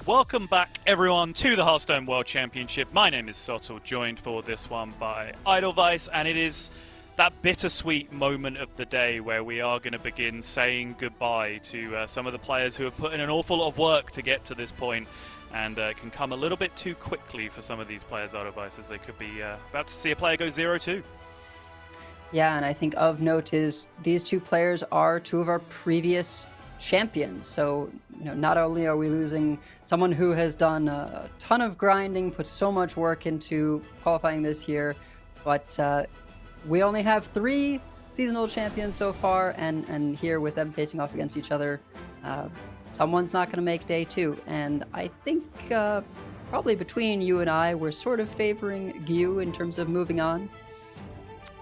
Welcome back, everyone, to the Hearthstone World Championship. My name is Sottle, joined for this one by Edelweiss, and it is that bittersweet moment of the day where we are going to begin saying goodbye to some of the players who have put in an awful lot of work to get to this point, and can come a little bit too quickly for some of these players, Edelweiss, as they could be about to see a player go 0-2. Yeah, and I think of note is these two players are two of our previous champions. So, not only are we losing someone who has done a ton of grinding, put so much work into qualifying this year, but we only have 3 seasonal champions so far, and here with them facing off against each other, someone's not going to make day 2. And I think probably between you and I, we're sort of favoring Gyu in terms of moving on.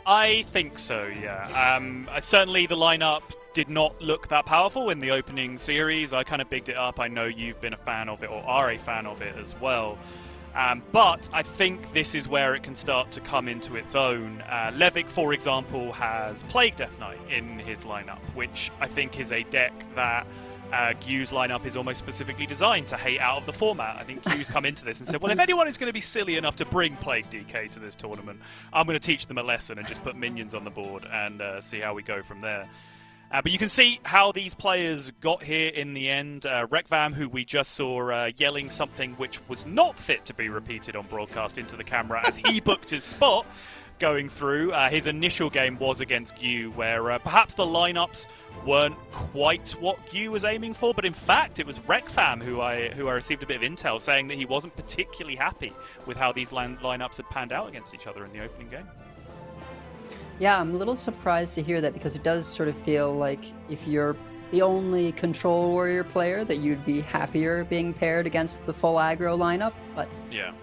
I think so, yeah. Certainly the lineup did not look that powerful in the opening series. I kind of bigged it up. I know you've been a fan of it, or are a fan of it as well. But I think this is where it can start to come into its own. Levik, for example, has Plague Death Knight in his lineup, which I think is a deck that Gyu's lineup is almost specifically designed to hate out of the format. I think Gyu's come into this and said, well, if anyone is going to be silly enough to bring Plague DK to this tournament, I'm going to teach them a lesson and just put minions on the board and see how we go from there. But you can see how these players got here in the end. Rekvam, who we just saw yelling something which was not fit to be repeated on broadcast into the camera as he booked his spot going through. His initial game was against Gyu, where perhaps the lineups weren't quite what Gyu was aiming for, but in fact it was Rekvam who I received a bit of intel saying that he wasn't particularly happy with how these lineups had panned out against each other in the opening game. Yeah, I'm a little surprised to hear that, because it does sort of feel like if you're the only control warrior player that you'd be happier being paired against the full aggro lineup. But yeah,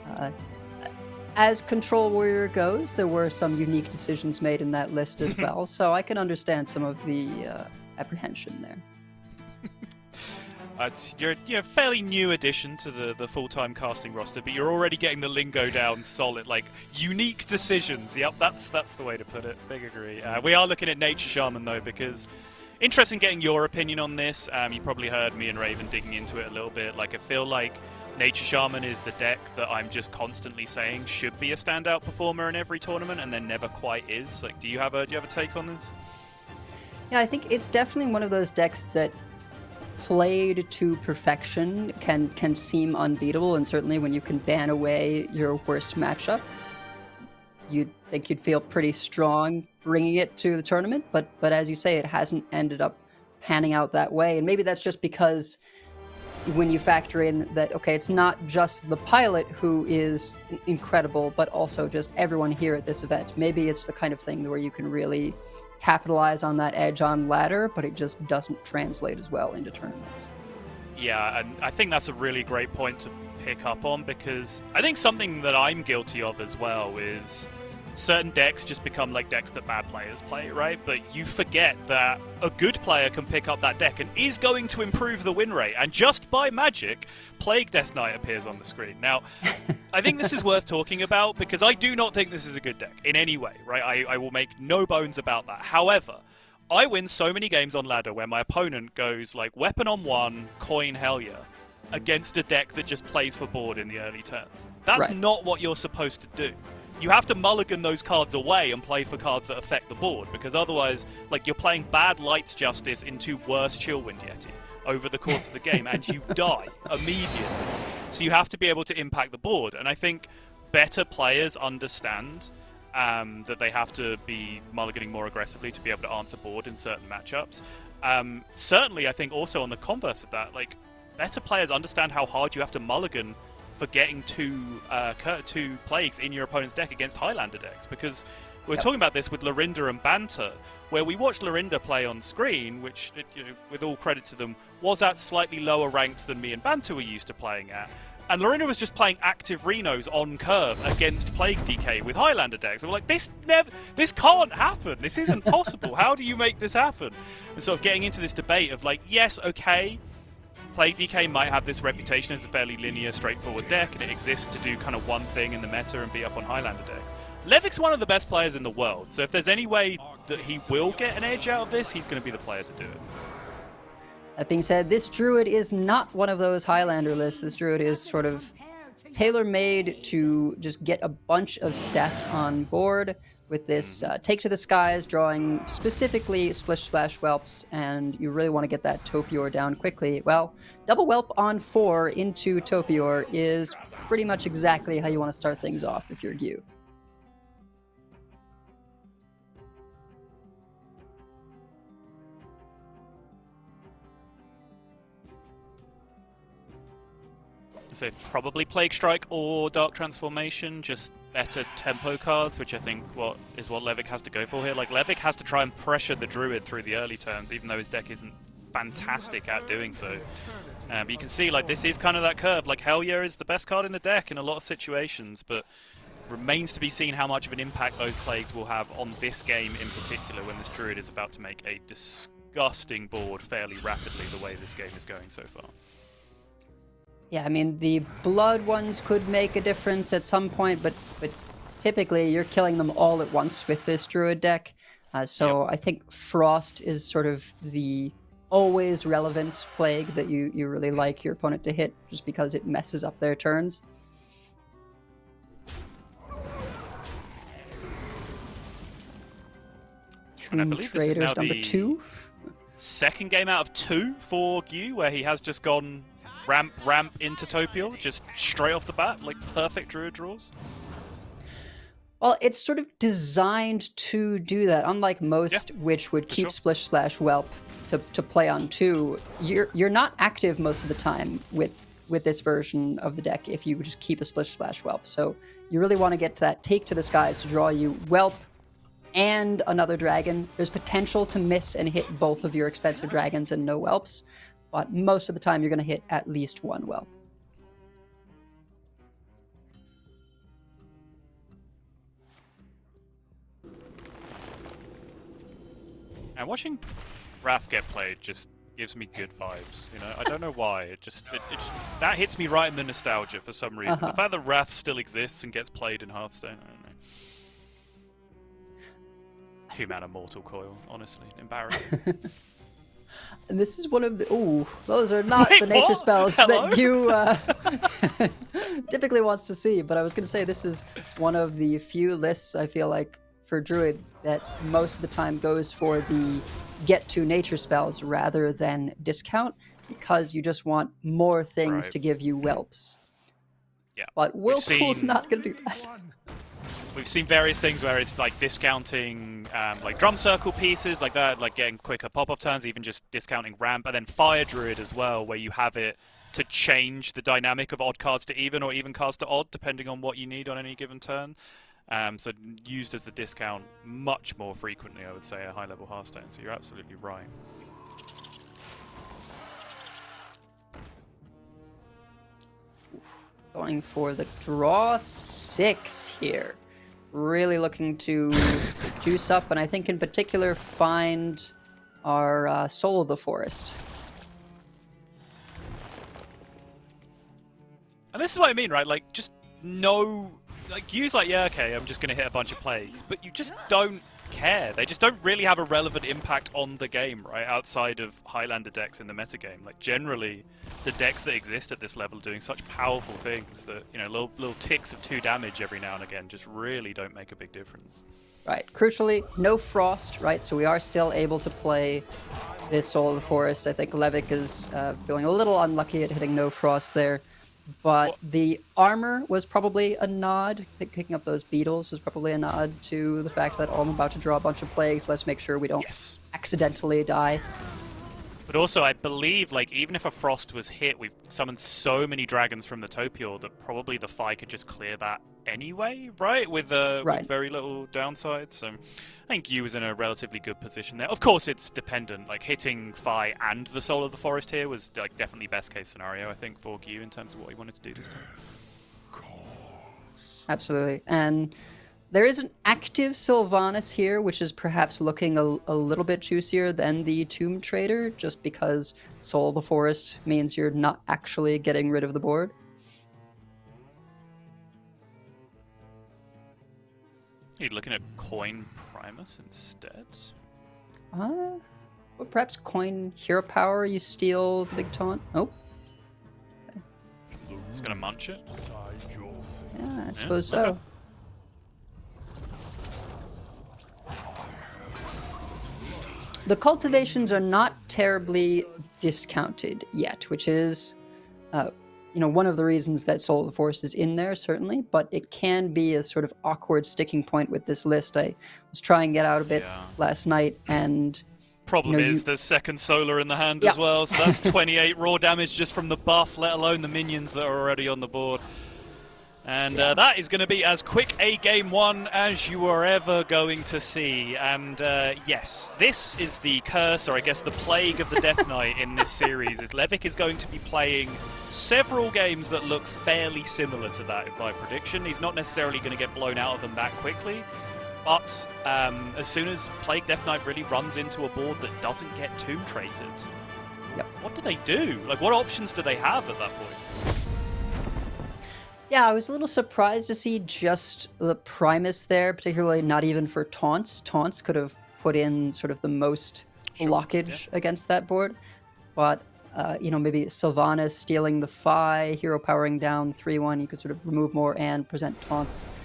as control warrior goes, there were some unique decisions made in that list as well. So I can understand some of the apprehension there. You're a fairly new addition to the full-time casting roster, but you're already getting the lingo down solid, like unique decisions. Yep, that's the way to put it. Big agree. We are looking at Nature Shaman though, because interested in getting your opinion on this. You probably heard me and Raven digging into it a little bit. Like, I feel like Nature Shaman is the deck that I'm just constantly saying should be a standout performer in every tournament, and then never quite is. Like, do you have a take on this? Yeah, I think it's definitely one of those decks that played to perfection can seem unbeatable, and certainly when you can ban away your worst matchup, you'd think you'd feel pretty strong bringing it to the tournament. But as you say, it hasn't ended up panning out that way, and maybe that's just because when you factor in that, okay, it's not just the pilot who is incredible, but also just everyone here at this event. Maybe it's the kind of thing where you can really capitalize on that edge on ladder, but it just doesn't translate as well into tournaments. Yeah, and I think that's a really great point to pick up on, because I think something that I'm guilty of as well is certain decks just become like decks that bad players play, right? But you forget that a good player can pick up that deck and is going to improve the win rate, and just by magic, Plague Death Knight appears on the screen. Now, I think this is worth talking about, because I do not think this is a good deck in any way, right? I will make no bones about that. However, I win so many games on ladder where my opponent goes like weapon on 1, coin hell yeah, against a deck that just plays for board in the early turns. That's not what you're supposed to do. You have to mulligan those cards away and play for cards that affect the board, because otherwise, like, you're playing bad Lights Justice into worse Chillwind Yeti over the course of the game, and you die immediately. So you have to be able to impact the board, and I think better players understand that they have to be mulliganing more aggressively to be able to answer board in certain matchups. Certainly, I think also on the converse of that, like, better players understand how hard you have to mulligan for getting two plagues in your opponent's deck against Highlander decks, because we're talking about this with Lorinda and Banter, where we watched Lorinda play on screen, which, with all credit to them, was at slightly lower ranks than me and Banter were used to playing at. And Lorinda was just playing active Renos on curve against Plague DK with Highlander decks. And we're like, this can't happen. This isn't possible. How do you make this happen? And sort of getting into this debate of like, yes, okay, Plague DK might have this reputation as a fairly linear, straightforward deck, and it exists to do kind of one thing in the meta and be up on Highlander decks. Levik's one of the best players in the world, so if there's any way that he will get an edge out of this, he's going to be the player to do it. That being said, this druid is not one of those Highlander lists. This druid is sort of tailor-made to just get a bunch of stats on board with this Take to the Skies, drawing specifically Splish Splash Whelps, and you really want to get that Topior down quickly. Well, double Whelp on 4 into Topior is pretty much exactly how you want to start things off if you're Gyu. So probably Plague Strike or Dark Transformation, just better tempo cards, which I think what Levik has to go for here. Like, Levik has to try and pressure the Druid through the early turns, even though his deck isn't fantastic at doing so. But you can see, like, this is kind of that curve. Like, Hellier is the best card in the deck in a lot of situations, but remains to be seen how much of an impact those Plagues will have on this game in particular when this Druid is about to make a disgusting board fairly rapidly the way this game is going so far. Yeah, I mean, the blood ones could make a difference at some point, but typically you're killing them all at once with this Druid deck. So I think Frost is sort of the always relevant Plague that you really like your opponent to hit, just because it messes up their turns. And I believe this is now number the 2. second game out of 2 for Gyu, where he has just gone ramp into Topior, just straight off the bat, like perfect Druid draws. Well, it's sort of designed to do that. Unlike most, which would keep Splish Splash Whelp to play on 2, you're not active most of the time with this version of the deck if you just keep a Splish Splash Whelp. So you really want to get to that Take to the Skies to draw you Whelp and another dragon. There's potential to miss and hit both of your expensive dragons and no Whelps, but most of the time you're going to hit at least one Whelp. And watching Wrath get played just gives me good vibes, you know? I don't know why, it that hits me right in the nostalgia for some reason. The fact that Wrath still exists and gets played in Hearthstone, I don't know. 2-mana Mortal Coil, honestly, embarrassing. And this is one of the... Ooh, those are not the nature spells that Gyu typically wants to see. But I was going to say this is one of the few lists, I feel like, for Druid that most of the time goes for the get to nature spells rather than discount, because you just want more things to give you Whelps. Yeah. But Whirlpool's not going to do that. We've seen various things where it's like discounting like drum circle pieces like that, like getting quicker pop-off turns, even just discounting ramp, and then Fire Druid as well, where you have it to change the dynamic of odd cards to even or even cards to odd, depending on what you need on any given turn. So used as the discount much more frequently, I would say, at high-level Hearthstone, so you're absolutely right. Going for the draw 6 here. Really looking to juice up, and I think in particular find our Soul of the Forest. And this is what I mean, right? Like, just no... Like, use like, yeah, okay, I'm just going to hit a bunch of Plagues, but you just don't care. They just don't really have a relevant impact on the game, right? Outside of Highlander decks in the metagame. Like, generally, the decks that exist at this level are doing such powerful things that, you know, little ticks of 2 damage every now and again just really don't make a big difference. Right. Crucially, no Frost, right? So we are still able to play this Soul of the Forest. I think Levik is feeling a little unlucky at hitting no Frost there. But the armor was probably a nod. Picking up those beetles was probably a nod to the fact that, oh, I'm about to draw a bunch of Plagues. Let's make sure we don't accidentally die. But also, I believe, like, even if a Frost was hit, we've summoned so many dragons from the Topior that probably the Fi could just clear that anyway, right? With very little downside. So I think Gyu was in a relatively good position there. Of course, it's dependent. Like, hitting Fi and the Soul of the Forest here was, like, definitely best case scenario, I think, for Gyu in terms of what he wanted to do this time. Absolutely. And there is an active Sylvanas here, which is perhaps looking a little bit juicier than the Tomb Trader, just because Soul of the Forest means you're not actually getting rid of the board. Are you looking at Coin Primus instead? Or perhaps coin hero power, you steal the big taunt. Oh. It's going to munch it. Yeah, I suppose so. The cultivations are not terribly discounted yet, which is, one of the reasons that Soul of the Forest is in there, certainly, but it can be a sort of awkward sticking point with this list. I was trying to get out a bit last night, and... Problem is, there's second solar in the hand as well, so that's 28 raw damage just from the buff, let alone the minions that are already on the board. And that is going to be as quick a game one as you are ever going to see. And yes, this is the curse, or I guess the plague of the Death Knight in this series. Is Levik is going to be playing several games that look fairly similar to that, in my prediction. He's not necessarily going to get blown out of them that quickly. But as soon as Plague Death Knight really runs into a board that doesn't get Tomb Traded, what do they do? Like, what options do they have at that point? Yeah, I was a little surprised to see just the Primus there, particularly not even for taunts. Taunts could have put in sort of the most blockage against that board. But, maybe Sylvanas stealing the Phi, hero powering down 3-1, you could sort of remove more and present taunts.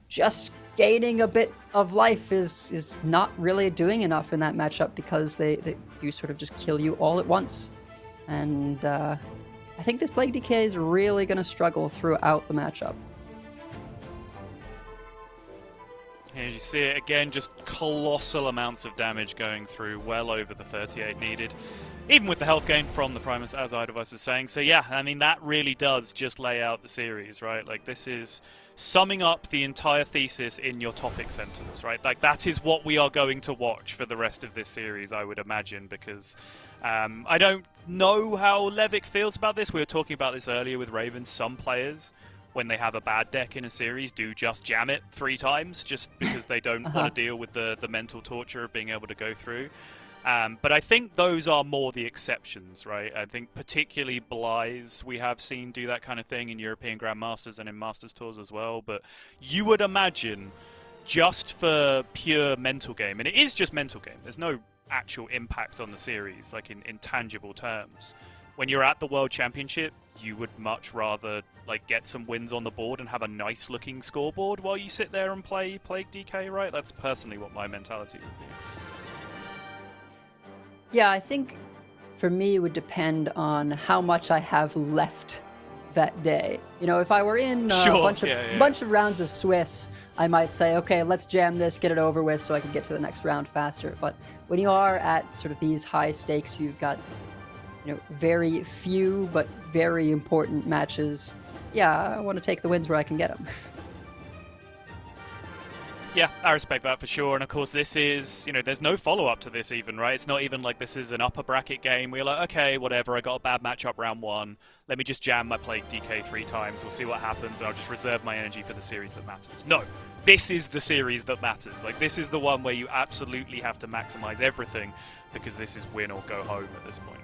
Just gaining a bit of life is not really doing enough in that matchup because they do sort of just kill you all at once. And I think this Plague DK is really going to struggle throughout the matchup. Here you see it again, just colossal amounts of damage going through, well over the 38 needed. Even with the health gain from the Primus, as Idlevice was saying. So yeah, I mean, that really does just lay out the series, right? Like, this is summing up the entire thesis in your topic sentence, right? Like, that is what we are going to watch for the rest of this series, I would imagine, because I don't know how Levik feels about this. We were talking about this earlier with Ravens. Some players, when they have a bad deck in a series, do just jam it 3 times just because they don't want to deal with the mental torture of being able to go through. But I think those are more the exceptions, right? I think particularly Bly's we have seen do that kind of thing in European Grandmasters and in Masters Tours as well. But you would imagine just for pure mental game, and it is just mental game, there's no actual impact on the series, like in tangible terms. When you're at the World Championship, you would much rather like get some wins on the board and have a nice looking scoreboard while you sit there and play Plague DK, right? That's personally what my mentality would be. Yeah, I think for me it would depend on how much I have left that day. If I were in a bunch of rounds of Swiss, I might say, okay, let's jam this, get it over with so I can get to the next round faster. But when you are at sort of these high stakes, you've got very few but very important matches. Yeah, I want to take the wins where I can get them. Yeah, I respect that for sure. And of course, this is, there's no follow-up to this even, right? It's not even like this is an upper bracket game. We're like, okay, whatever, I got a bad matchup round 1. Let me just jam my Plague DK 3 times. We'll see what happens, and I'll just reserve my energy for the series that matters. No, this is the series that matters. Like, this is the one where you absolutely have to maximize everything because this is win or go home at this point.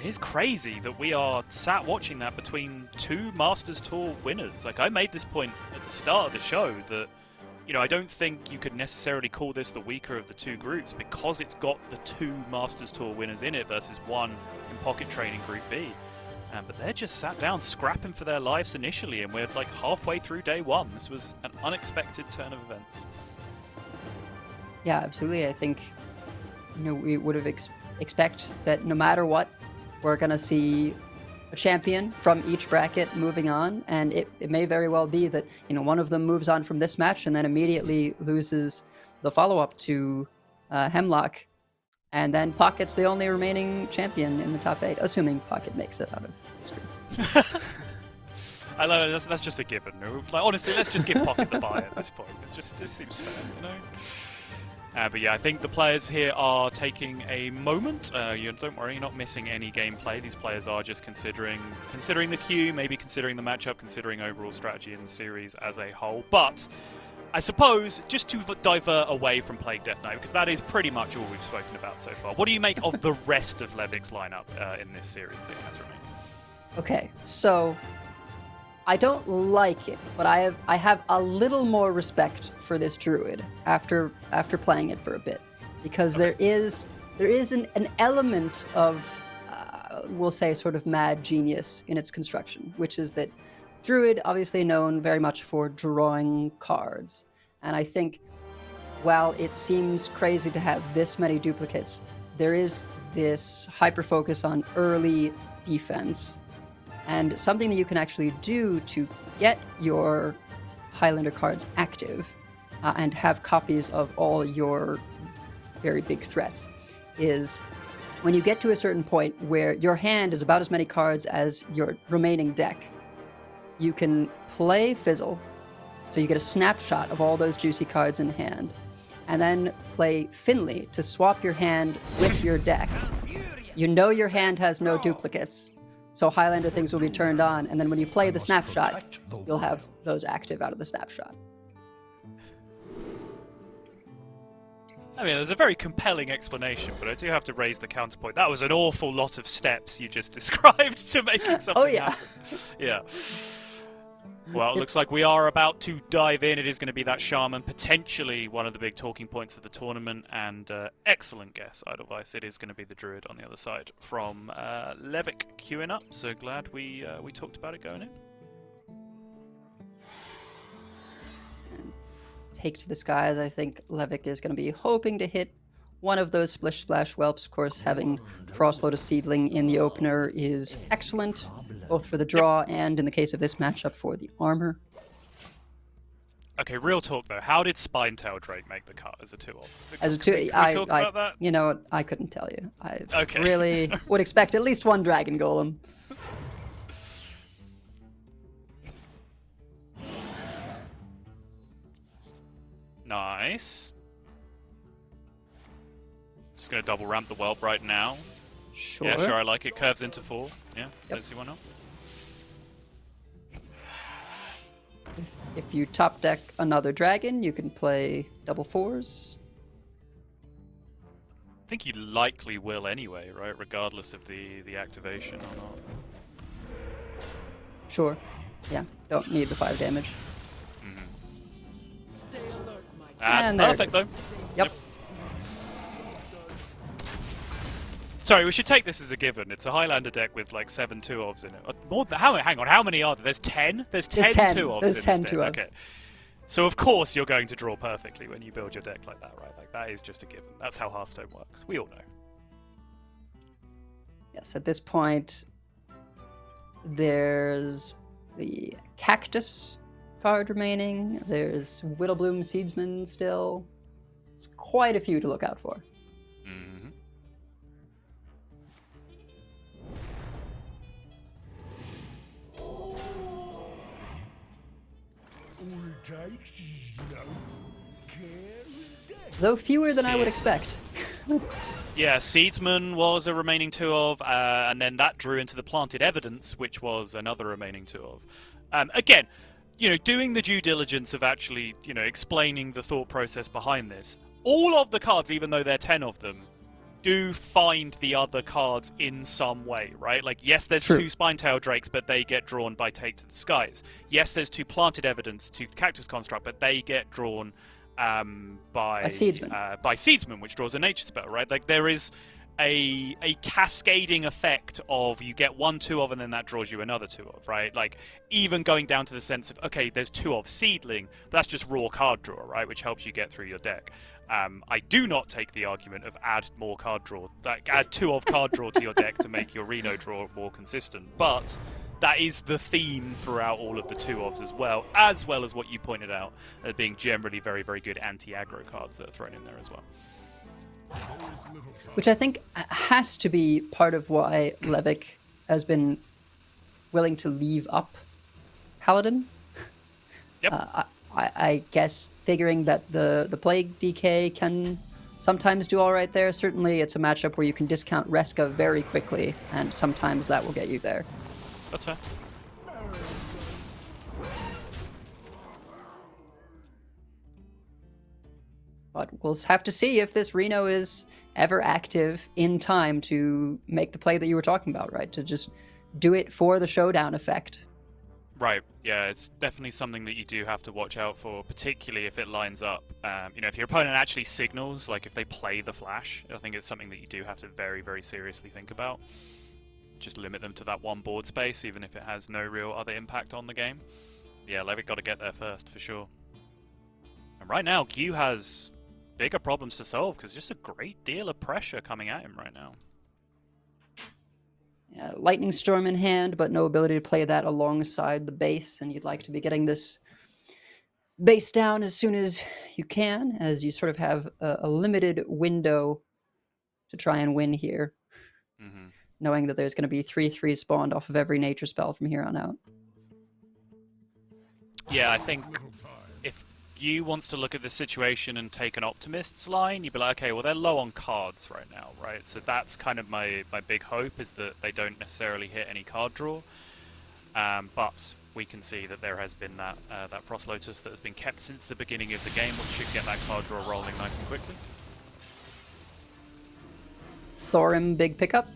It is crazy that we are sat watching that between 2 Masters Tour winners. Like, I made this point at the start of the show that, I don't think you could necessarily call this the weaker of the 2 groups because it's got the 2 Masters Tour winners in it versus 1 in Pocket Training Group B. But they're just sat down scrapping for their lives initially, and we're like halfway through day 1. This was an unexpected turn of events. Yeah, absolutely. I think, we would have expect that no matter what, we're going to see a champion from each bracket moving on, and it may very well be that one of them moves on from this match and then immediately loses the follow-up to Hemlock, and then Pocket's the only remaining champion in the top 8, assuming Pocket makes it out of this group. I love it. That's just a given. Like, honestly, let's just give Pocket the bye at this point. This seems fair, But yeah, I think the players here are taking a moment. Don't worry, you're not missing any gameplay. These players are just considering the queue, maybe considering the matchup, considering overall strategy in the series as a whole. But I suppose, just to divert away from Plague Death Knight, because that is pretty much all we've spoken about so far, what do you make of the rest of Levik's lineup in this series that has remained? Okay, so I don't like it, but I have a little more respect for this druid after playing it for a bit. because there is an element of we'll say sort of mad genius in its construction, which is that Druid obviously known very much for drawing cards, and I think while it seems crazy to have this many duplicates, there is this hyper focus on early defense, and something that you can actually do to get your Highlander cards active and have copies of all your very big threats is when you get to a certain point where your hand is about as many cards as your remaining deck, you can play Fizzle, so you get a snapshot of all those juicy cards in hand, and then play Finley to swap your hand with your deck. You know your hand has no duplicates, so Highlander things will be turned on, and then when you play the snapshot, you'll have those active out of the snapshot. I mean, there's a very compelling explanation, but I do have to raise the counterpoint. That was an awful lot of steps you just described to making something happen. Yeah. Well, it looks like we are about to dive in. It is going to be that Shaman, potentially one of the big talking points of the tournament, and excellent guess, Idlevice. It is going to be the Druid on the other side from Levik queuing up, so glad we talked about it going in. Take to the skies, I think Levik is going to be hoping to hit one of those Splish Splash Whelps. Of course, having Frost Lotus Seedling in the opener is excellent, both for the draw and, in the case of this matchup, for the armor. Okay, real talk though. How did Spinetail Drake make the cut as a 2-off? As a 2, can we talk about that? You know what? I couldn't tell you. I really would expect at least one Dragon Golem. Nice. Just going to double ramp the Whelp right now. Sure. Yeah, sure, I like it. Curves into 4. Yeah, don't see why not. If you top deck another dragon, you can play double 4s. I think you likely will anyway, right? Regardless of the activation or not. Sure. Yeah, don't need the 5 damage. That's perfect, though. Yep. Sorry, we should take this as a given. It's a Highlander deck with like 7 2-ofs in it. More than, hang on, how many are there? There's 10? There's 10 2-ofs There's in 10 this deck. 2-ofs. Okay. So of course you're going to draw perfectly when you build your deck like that, right? Like that is just a given. That's how Hearthstone works. We all know. Yes, at this point, there's the Cactus card remaining. There's Whittlebloom Seedsman still. It's quite a few to look out for. Mm-hmm. Though fewer than I would expect. Yeah, Seedsman was a remaining 2-of, and then that drew into the Planted Evidence, which was another remaining 2-of. Again, you know, doing the due diligence of actually, you know, explaining the thought process behind this. All of the cards, even though there are 10 of them, do find the other cards in some way, right? Like, yes, there's True. 2 Spinetail Drakes, but they get drawn by Take to the Skies. Yes, there's 2 Planted Evidence, 2 Cactus Construct, but they get drawn by Seedsman. By Seedsman, which draws a nature spell, right? Like, there is a cascading effect of you get 1 2-of and then that draws you another 2-of, right? Like, even going down to the sense of, okay, there's 2-of Seedling, but that's just raw card draw, right? Which helps you get through your deck. I do not take the argument of add more card draw, like add 2-of card draw to your deck to make your Reno draw more consistent, but that is the theme throughout all of the 2-ofs as well as what you pointed out as being generally very, very good anti-aggro cards that are thrown in there as well. Which I think has to be part of why Levik has been willing to leave up Paladin. Yep. I guess figuring that the Plague DK can sometimes do all right there. Certainly it's a matchup where you can discount Reska very quickly, and sometimes that will get you there. That's fair. But we'll have to see if this Reno is ever active in time to make the play that you were talking about, right? To just do it for the showdown effect. Right, yeah, it's definitely something that you do have to watch out for, particularly if it lines up. If your opponent actually signals, like if they play the flash, I think it's something that you do have to very, very seriously think about. Just limit them to that one board space, even if it has no real other impact on the game. Yeah, Levik got to get there first, for sure. And right now, Q has bigger problems to solve, because just a great deal of pressure coming at him right now. Yeah, Lightning Storm in hand, but no ability to play that alongside the base, and you'd like to be getting this base down as soon as you can, as you sort of have a limited window to try and win here, knowing that there's going to be 3/3 spawned off of every nature spell from here on out. Yeah, I think if Yu wants to look at the situation and take an optimist's line, you'd be like, okay, well, they're low on cards right now, right? So that's kind of my big hope, is that they don't necessarily hit any card draw. But we can see that there has been that Frost Lotus that has been kept since the beginning of the game, which should get that card draw rolling nice and quickly. Thorim, big pickup.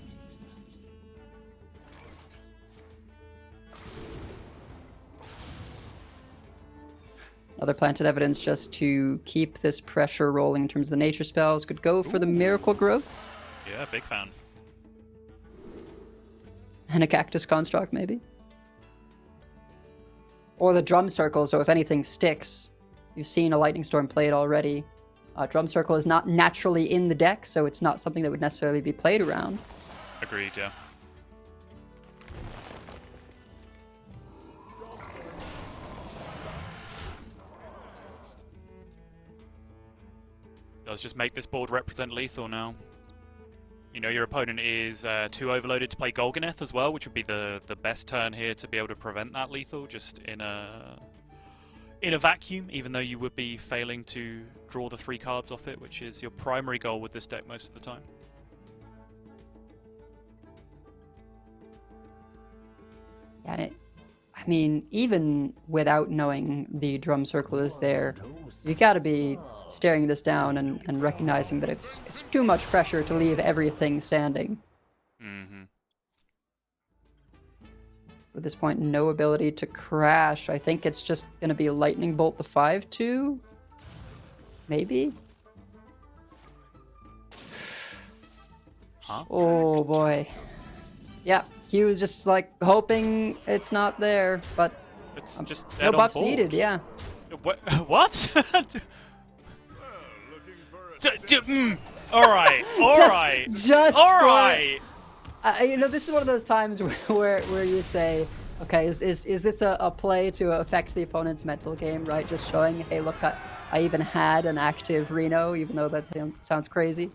Another planted evidence just to keep this pressure rolling in terms of the nature spells. Could go for the Miracle Growth. Yeah, big fan. And a Cactus Construct, maybe. Or the Drum Circle, so if anything sticks. You've seen a Lightning Storm played already. Drum Circle is not naturally in the deck, so it's not something that would necessarily be played around. Agreed, yeah. Does just make this board represent lethal now. You know, your opponent is too overloaded to play Golganeth as well, which would be the best turn here to be able to prevent that lethal, just in a vacuum, even though you would be failing to draw the 3 cards off it, which is your primary goal with this deck most of the time. Yeah, I mean, even without knowing the Drum Circle is there, you gotta be staring this down and recognizing that it's too much pressure to leave everything standing. At this point, no ability to crash. I think it's just going to be Lightning Bolt the 5/2? Maybe? Huh? Oh boy. Yeah, he was just like hoping it's not there, but It's just no buffs needed, yeah. What? Alright, alright. Just alright. You know, this is one of those times where you say, okay, is this a play to affect the opponent's mental game, right? Just showing, hey, look, I even had an active Reno, even though that sounds crazy.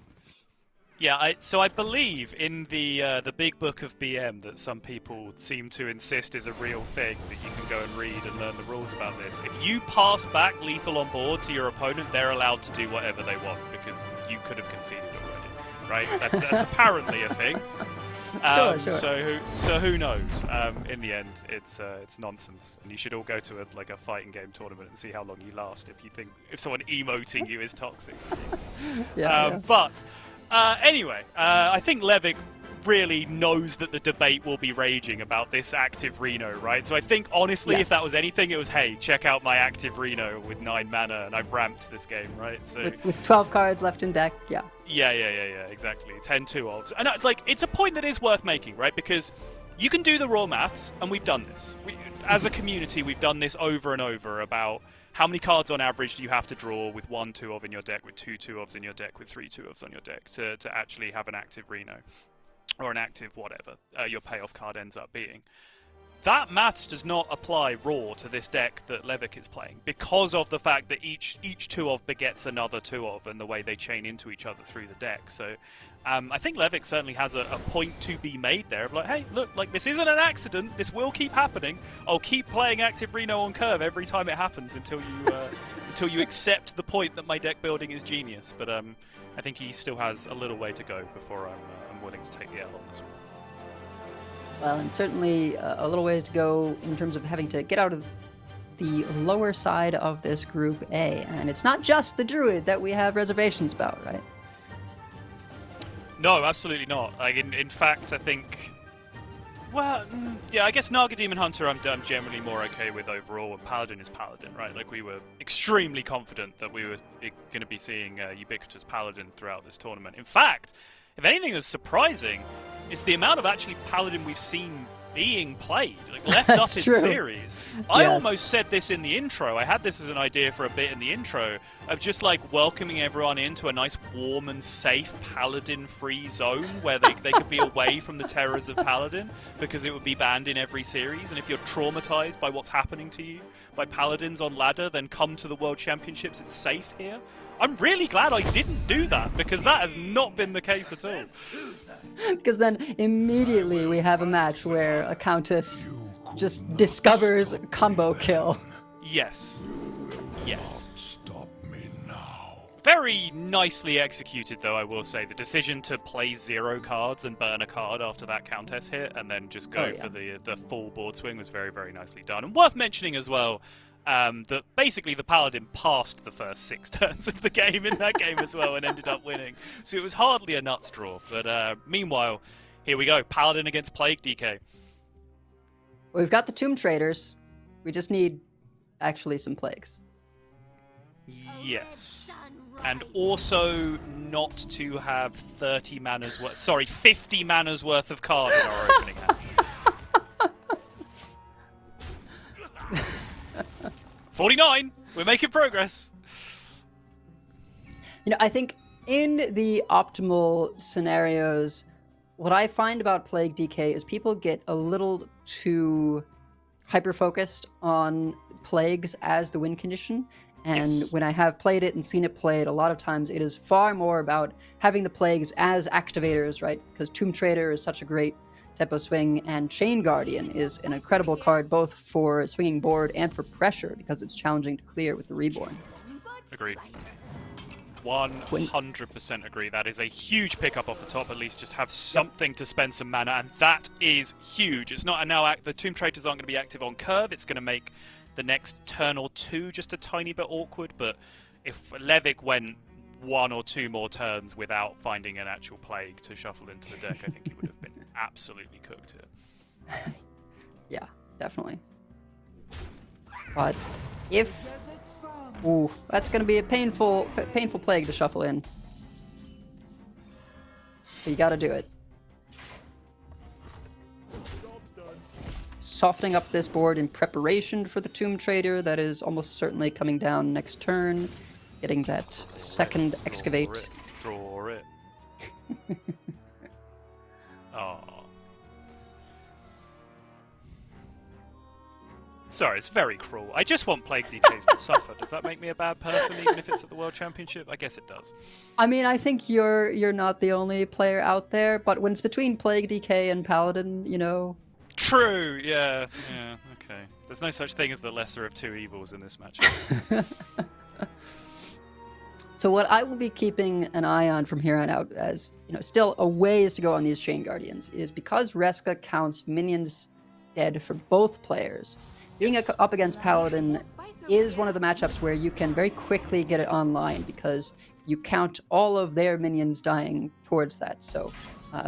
Yeah, so I believe in the big book of BM that some people seem to insist is a real thing, that you can go and read and learn the rules about this. If you pass back lethal on board to your opponent, they're allowed to do whatever they want, because you could have conceded already, right? That's apparently a thing. Sure. So who knows? In the end, it's nonsense, and you should all go to a fighting game tournament and see how long you last if someone emoting you is toxic. Yeah. But anyway, I think Levik really knows that the debate will be raging about this active Reno, right? So I think, honestly, Yes. if that was anything, it was, hey, check out my active Reno with 9 mana, and I've ramped this game, right? So With 12 cards left in deck, yeah. Yeah, exactly. 10-2 odds. And it's a point that is worth making, right? Because you can do the raw maths, and we've done this. As a community, we've done this over and over about how many cards on average do you have to draw with 1 2-of in your deck, with 2 2-ofs in your deck, with 3 2-ofs on your deck to actually have an active Reno. Or an active whatever your payoff card ends up being. That maths does not apply raw to this deck that Levik is playing, because of the fact that each 2-of begets another 2-of, and the way they chain into each other through the deck. So I think Levik certainly has a point to be made there of like, hey, look, like, this isn't an accident, this will keep happening. I'll keep playing active Reno on curve every time it happens until you accept the point that my deck building is genius. But I think he still has a little way to go before I'm willing to take the L on this one. Well, and certainly a little ways to go in terms of having to get out of the lower side of this Group A. And it's not just the Druid that we have reservations about, right? No, absolutely not. Like, in fact, I think Well, yeah, I guess Naga Demon Hunter I'm generally more okay with overall, and Paladin is Paladin, right? Like, we were extremely confident that we were going to be seeing ubiquitous Paladin throughout this tournament. In fact, if anything that's surprising, is the amount of actually Paladin we've seen being played, like left up in series. I almost said this in the intro. I had this as an idea for a bit in the intro of just like welcoming everyone into a nice warm and safe Paladin-free zone where they could be away from the terrors of Paladin because it would be banned in every series. And if you're traumatized by what's happening to you by Paladins on ladder, then come to the World Championships. It's safe here. I'm really glad I didn't do that because that has not been the case at all. Because then immediately we have a match where a Countess just discovers combo kill. Yes. Yes. Stop me now. Very nicely executed, though, I will say. The decision to play 0 cards and burn a card after that Countess hit and then just go for the full board swing was very, very nicely done. And worth mentioning as well, that basically the Paladin passed the first 6 turns of the game in that game as well and ended up winning. So it was hardly a nuts draw. But meanwhile, here we go. Paladin against Plague DK. Well, we've got the Tomb Traders. We just need actually some plagues. Yes. And also not to have 50 mana's worth of cards in our opening hand. 49! We're making progress! You know, I think in the optimal scenarios, what I find about Plague DK is people get a little too hyper-focused on plagues as the win condition. And when I have played it and seen it played, a lot of times it is far more about having the plagues as activators, right? Because Tomb Trader is such a great tempo swing, and Chain Guardian is an incredible card both for swinging board and for pressure because it's challenging to clear with the Reborn. Agreed. 100% agree. That is a huge pickup off the top, at least just have something to spend some mana, and that is huge. It's not now the Tomb Traders aren't going to be active on curve. It's going to make the next turn or two just a tiny bit awkward, but if Levik went 1 or 2 more turns without finding an actual plague to shuffle into the deck, I think he would have been absolutely cooked here. Yeah, definitely. But if... Ooh, that's going to be a painful plague to shuffle in. So you got to do it. Softening up this board in preparation for the Tomb Trader that is almost certainly coming down next turn. Getting that second excavate. Draw it. Oh. Sorry, it's very cruel. I just want Plague DKs to suffer. Does that make me a bad person, even if it's at the World Championship? I guess it does. I mean, I think you're not the only player out there, but when it's between Plague DK and Paladin, you know... True, yeah, okay. There's no such thing as the lesser of 2 evils in this matchup. So what I will be keeping an eye on from here on out, as you know, still a ways to go on these Chain Guardians, is because Reska counts minions dead for both players. Being up against Paladin is one of the matchups where you can very quickly get it online because you count all of their minions dying towards that. So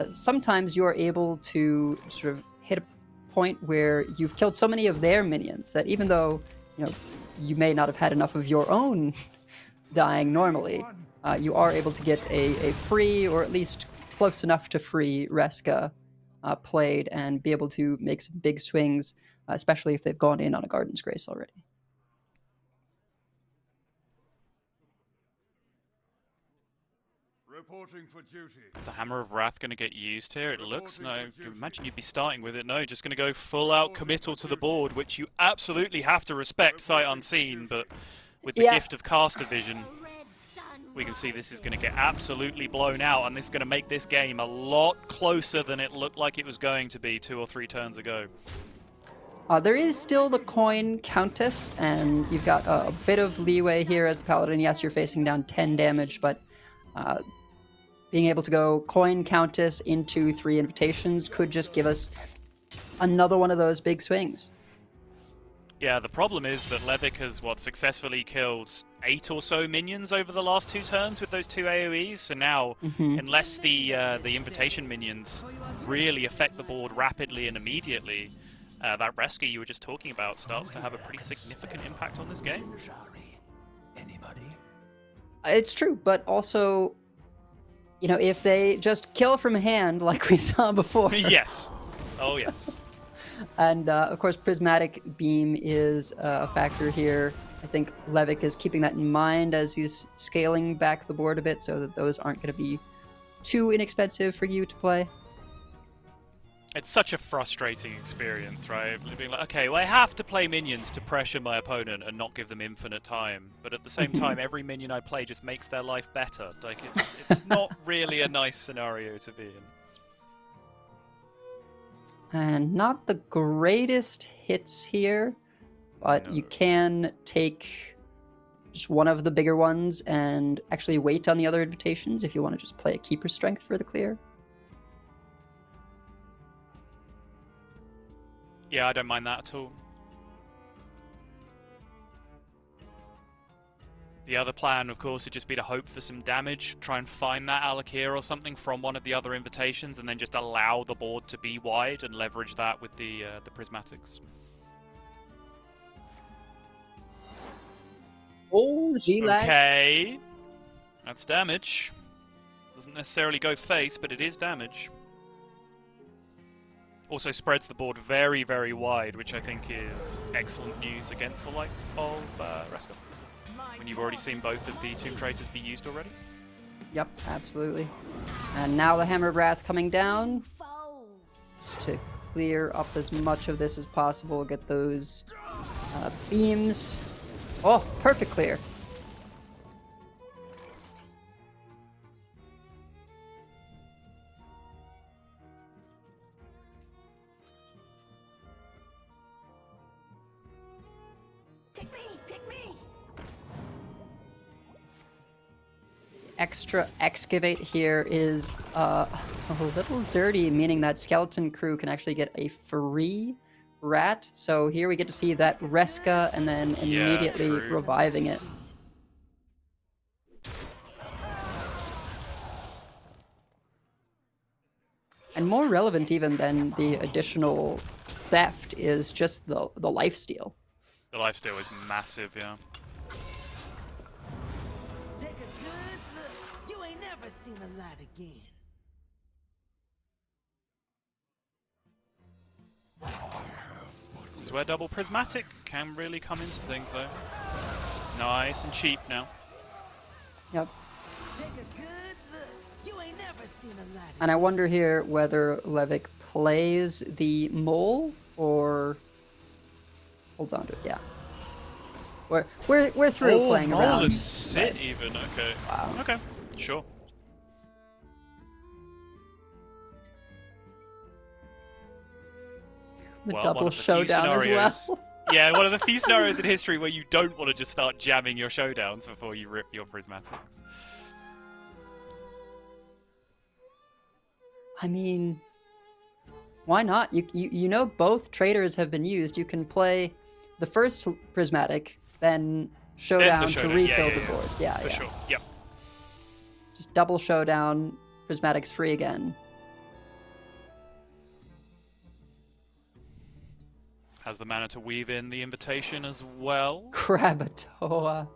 sometimes you're able to sort of hit a point where you've killed so many of their minions that even though you may not have had enough of your own dying normally, you are able to get a free, or at least close enough to free, Reska played and be able to make some big swings, especially if they've gone in on a Garden's Grace already. Reporting for duty. Is the Hammer of Wrath going to get used here? It looks, no. Imagine you'd be starting with it. No, just going to go full out committal to the board, which you absolutely have to respect sight unseen, but with the gift of caster vision, we can see this is going to get absolutely blown out, and this is going to make this game a lot closer than it looked like it was going to be 2 or 3 turns ago. There is still the coin Countess, and you've got a bit of leeway here as the Paladin. Yes, you're facing down 10 damage, but being able to go coin Countess into 3 invitations could just give us another one of those big swings. Yeah, the problem is that Levik has, successfully killed 8 or so minions over the last 2 turns with those 2 AoEs, so now, unless the invitation minions really affect the board rapidly and immediately, that rescue you were just talking about starts to have a pretty significant impact on this game. It's true, but also, you know, if they just kill from hand like we saw before. Yes. Oh, yes. And, of course, Prismatic Beam is a factor here. I think Levik is keeping that in mind as he's scaling back the board a bit so that those aren't going to be too inexpensive for you to play. It's such a frustrating experience, right? Being like, okay, well, I have to play minions to pressure my opponent and not give them infinite time. But at the same time, every minion I play just makes their life better. Like, it's not really a nice scenario to be in. And not the greatest hits here, but you can take just one of the bigger ones and actually wait on the other invitations if you want to just play a keeper strength for the clear. Yeah, I don't mind that at all. The other plan, of course, would just be to hope for some damage, try and find that Alakir or something from one of the other invitations, and then just allow the board to be wide and leverage that with the prismatics. Oh, G-Lag. Okay. That's damage. Doesn't necessarily go face, but it is damage. Also spreads the board very, very wide, which I think is excellent news against the likes of Reska. When you've already seen both of the Tomb Traitors be used already. Yep, absolutely. And now the Hammer of Wrath coming down. Just to clear up as much of this as possible, get those beams. Oh, perfect clear. Extra excavate here is a little dirty, meaning that skeleton crew can actually get a free rat. So here we get to see that Reska and then immediately reviving it. And more relevant even than the additional theft is just the lifesteal. The lifesteal is massive, yeah. Seen the light again. This is where double prismatic can really come into things, though. Nice and cheap now. Yep. Take a good look. You ain't never seen the light. And I wonder here whether Levik plays the mole or holds on to it. Yeah. We're through playing around. Mole and sit even. Okay. Wow. Okay. Sure. The Well, double one of the few showdown as scenarios- well. Yeah, one of the few scenarios in history where you don't want to just start jamming your showdowns before you rip your prismatics. I mean, why not? You know both traders have been used. You can play the first prismatic, then showdown, to refill the board. Yeah, For sure. Yep. Just double showdown, prismatics free again. Has the mana to weave in the invitation as well. Krakatoa.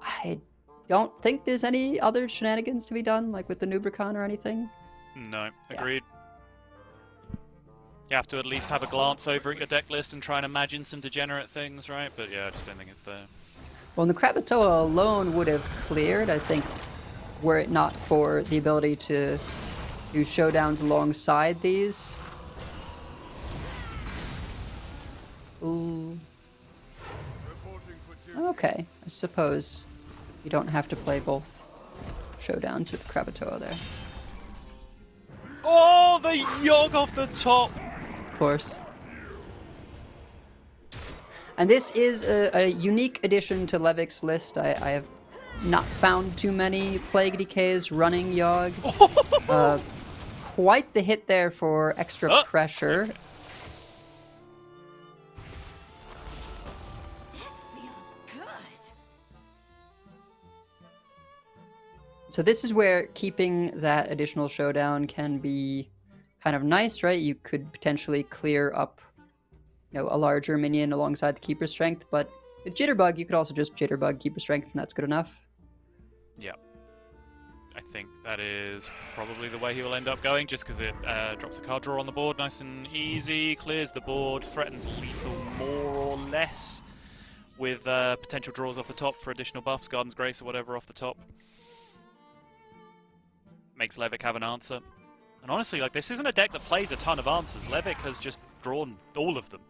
I don't think there's any other shenanigans to be done, like with the Nubricon or anything. No, agreed. You have to at least have a glance over at your deck list and try and imagine some degenerate things, right? But yeah, I just don't think it's there. Well, the Krakatoa alone would have cleared, I think, were it not for the ability to do showdowns alongside these. Ooh. Okay, I suppose you don't have to play both showdowns with Krakatoa there. Oh, the Yogg off the top! Of course. And this is a unique addition to Levik's list. I have not found too many Plague DKs running Yogg. Quite the hit there for extra pressure. So this is where keeping that additional showdown can be kind of nice, right? You could potentially clear up, a larger minion alongside the Keeper Strength, but with Jitterbug, you could also just Jitterbug Keeper Strength, and that's good enough. Yeah. I think that is probably the way he will end up going, just because it drops a card draw on the board nice and easy, clears the board, threatens lethal more or less, with potential draws off the top for additional buffs, Garden's Grace or whatever off the top. Makes Levik have an answer. And honestly, like, this isn't a deck that plays a ton of answers. Levik has just drawn all of them.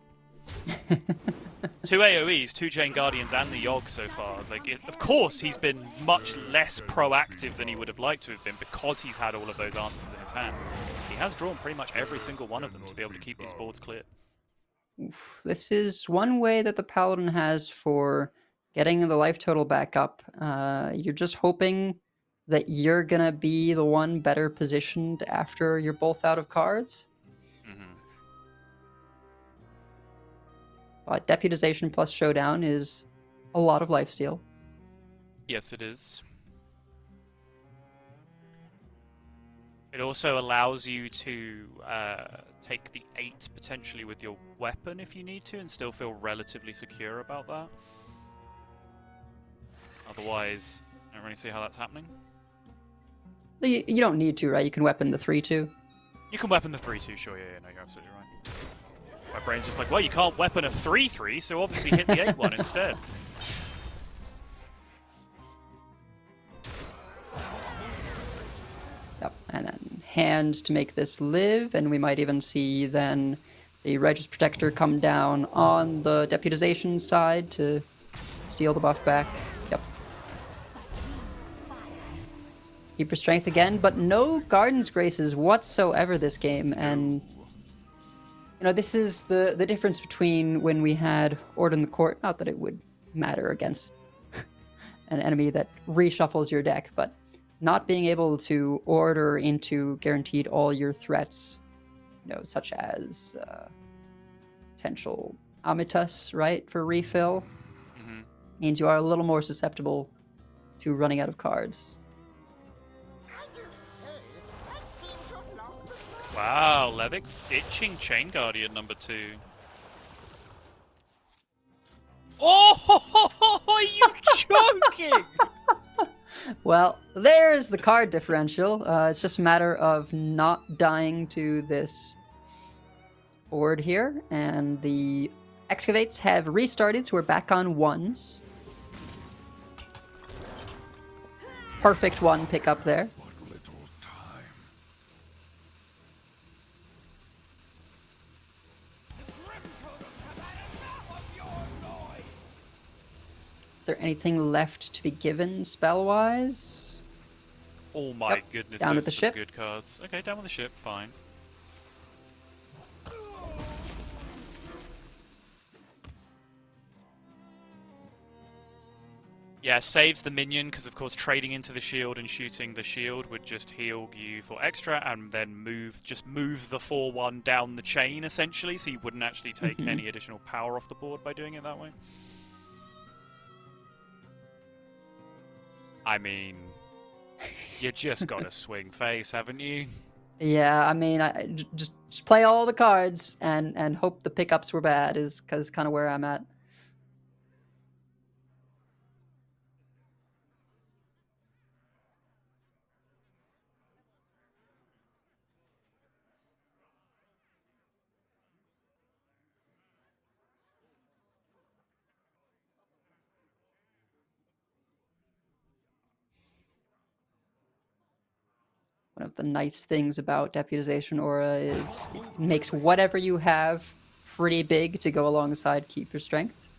2 AoEs, 2 Jane Guardians, and the Yogg so far. Like, of course, he's been much less proactive than he would have liked to have been because he's had all of those answers in his hand. He has drawn pretty much every single one of them to be able to keep these boards clear. Oof. This is one way that the Paladin has for getting the life total back up. You're just hoping that you're gonna be the one better positioned after you're both out of cards. Deputization plus Showdown is a lot of lifesteal. Yes, it is. It also allows you to take the 8 potentially with your weapon if you need to and still feel relatively secure about that. Otherwise, I don't really see how that's happening. You don't need to, right? You can weapon the 3/2. You can weapon the 3/2, sure, yeah, no, you're absolutely right. My brain's just like, well, you can't weapon a 3/3, so obviously hit the 8 one instead. Yep, and then hands to make this live, and we might even see then the Regis Protector come down on the Deputization side to steal the buff back. Yep. Keeper Strength again, but no Garden's Graces whatsoever this game, and this is the difference between when we had Ord in the Court. Not that it would matter against an enemy that reshuffles your deck, but not being able to order into guaranteed all your threats, such as potential Amitus, right, for refill, means you are a little more susceptible to running out of cards. Wow, Levik itching Chain Guardian number 2. Oh, are you joking? Well, there's the card differential. It's just a matter of not dying to this board here, and the Excavates have restarted, so we're back on 1s. Perfect 1 pickup there. What little time. Is there anything left to be given spell-wise? Oh my Yep, goodness, down those with the are some ship. good cards. Okay, down with the ship, fine. Yeah, saves the minion, because of course trading into the shield and shooting the shield would just heal you for extra, and then move the 4/1 down the chain, essentially, so you wouldn't actually take any additional power off the board by doing it that way. I mean, you just got to swing face, haven't you? Yeah, I mean, just play all the cards and hope the pickups were bad is kind of where I'm at. One of the nice things about Deputization Aura is it makes whatever you have pretty big to go alongside Keeper Strength.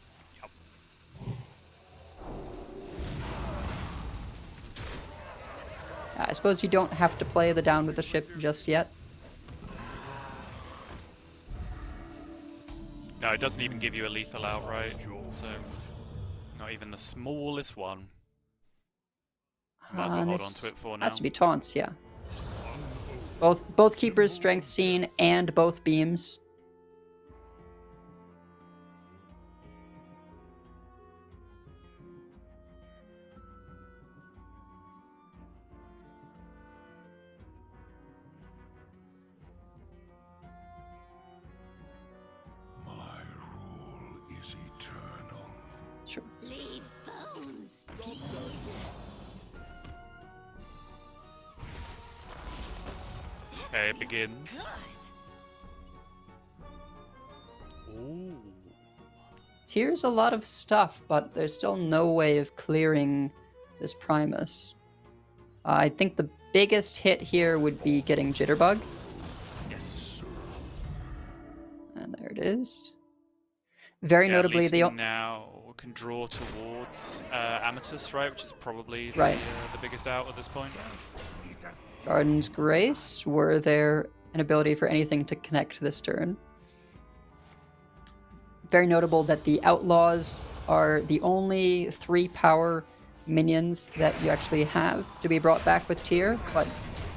I suppose you don't have to play the down with the ship just yet. No, it doesn't even give you a lethal outright, so not even the smallest one. Might as well hold on to it for now. Has to be taunts, yeah. Both Keepers Strength seen and both beams. Okay, it begins. Ooh. Here's a lot of stuff, but there's still no way of clearing this Primus. I think the biggest hit here would be getting Jitterbug. Yes. And there it is. Very Yeah, notably, at least the now can draw towards Amatus, right? Which is probably Right. the biggest out at this point. Garden's Grace. Were there an ability for anything to connect this turn? Very notable that the Outlaws are the only 3 power minions that you actually have to be brought back with tier, but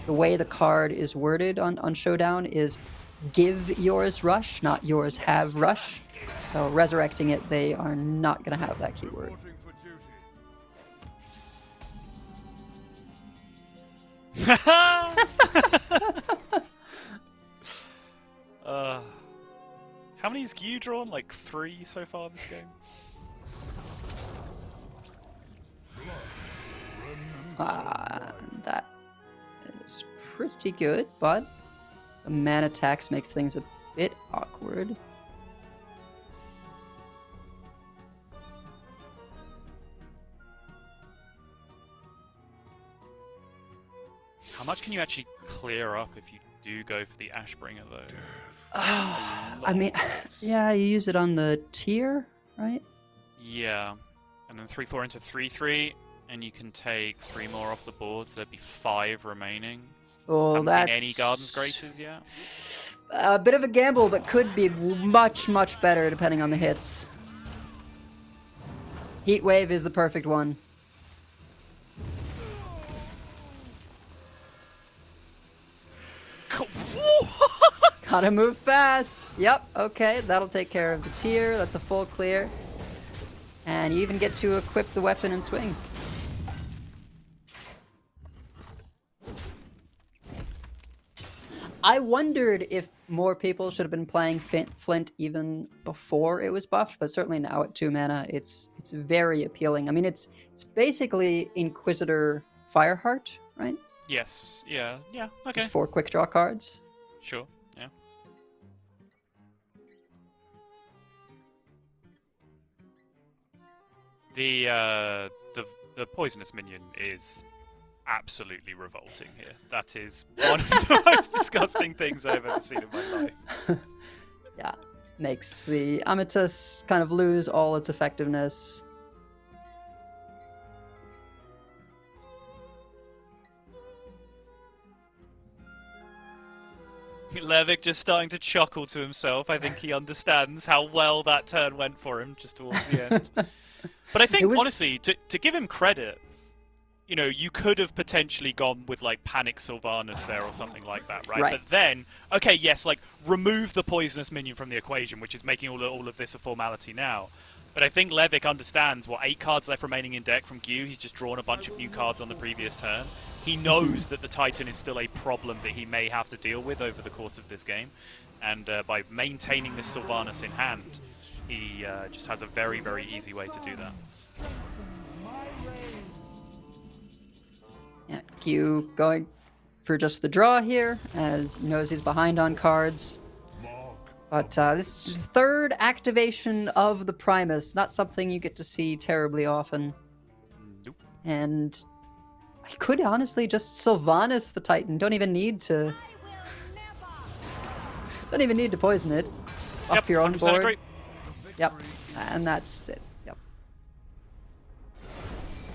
the way the card is worded on Showdown is give yours rush, not yours have rush. So resurrecting it, they are not going to have that keyword. Reporting for duty. How many has you drawn? Like 3 so far this game? That is pretty good, but the mana tax makes things a bit awkward. How much can you actually clear up if you do go for the Ashbringer, though? I mean, yeah, you use it on the tier, right? Yeah. And then 3/4 into 3/3, and you can take 3 more off the board, so there'd be 5 remaining. Oh, Haven't that's seen any Garden's Graces yet. a bit of a gamble, but could be much, much better depending on the hits. Heat Wave is the perfect one. Gotta move fast. Yep, okay, that'll take care of the tier. That's a full clear. And you even get to equip the weapon and swing. I wondered if more people should have been playing Flint even before it was buffed, but certainly now at 2 mana, it's very appealing. I mean, it's basically Inquisitor Fireheart, right? Yes. Yeah. Yeah. Okay. Just 4 quick draw cards. Sure. Yeah. The poisonous minion is absolutely revolting here. That is one of the most disgusting things I've ever seen in my life. Yeah, makes the Amatus kind of lose all its effectiveness. Levik just starting to chuckle to himself. I think he understands how well that turn went for him just towards the end. But I think, honestly, to give him credit, you know, you could have potentially gone with, like, Panic Sylvanas there or something like that, right? But then, okay, yes, like, remove the poisonous minion from the equation, which is making all of this a formality now. But I think Levik understands, 8 cards left remaining in deck from Gyu. He's just drawn a bunch of new cards on the previous turn. He knows that the Titan is still a problem that he may have to deal with over the course of this game. And by maintaining this Sylvanas in hand, he just has a very, very easy way to do that. Yeah, Q going for just the draw here, as he knows he's behind on cards. But this is the 3rd activation of the Primus, not something you get to see terribly often. Nope. And I could honestly just Sylvanas the Titan. Don't even need to poison it. Off your own board. Agree. Yep, and that's it. Yep.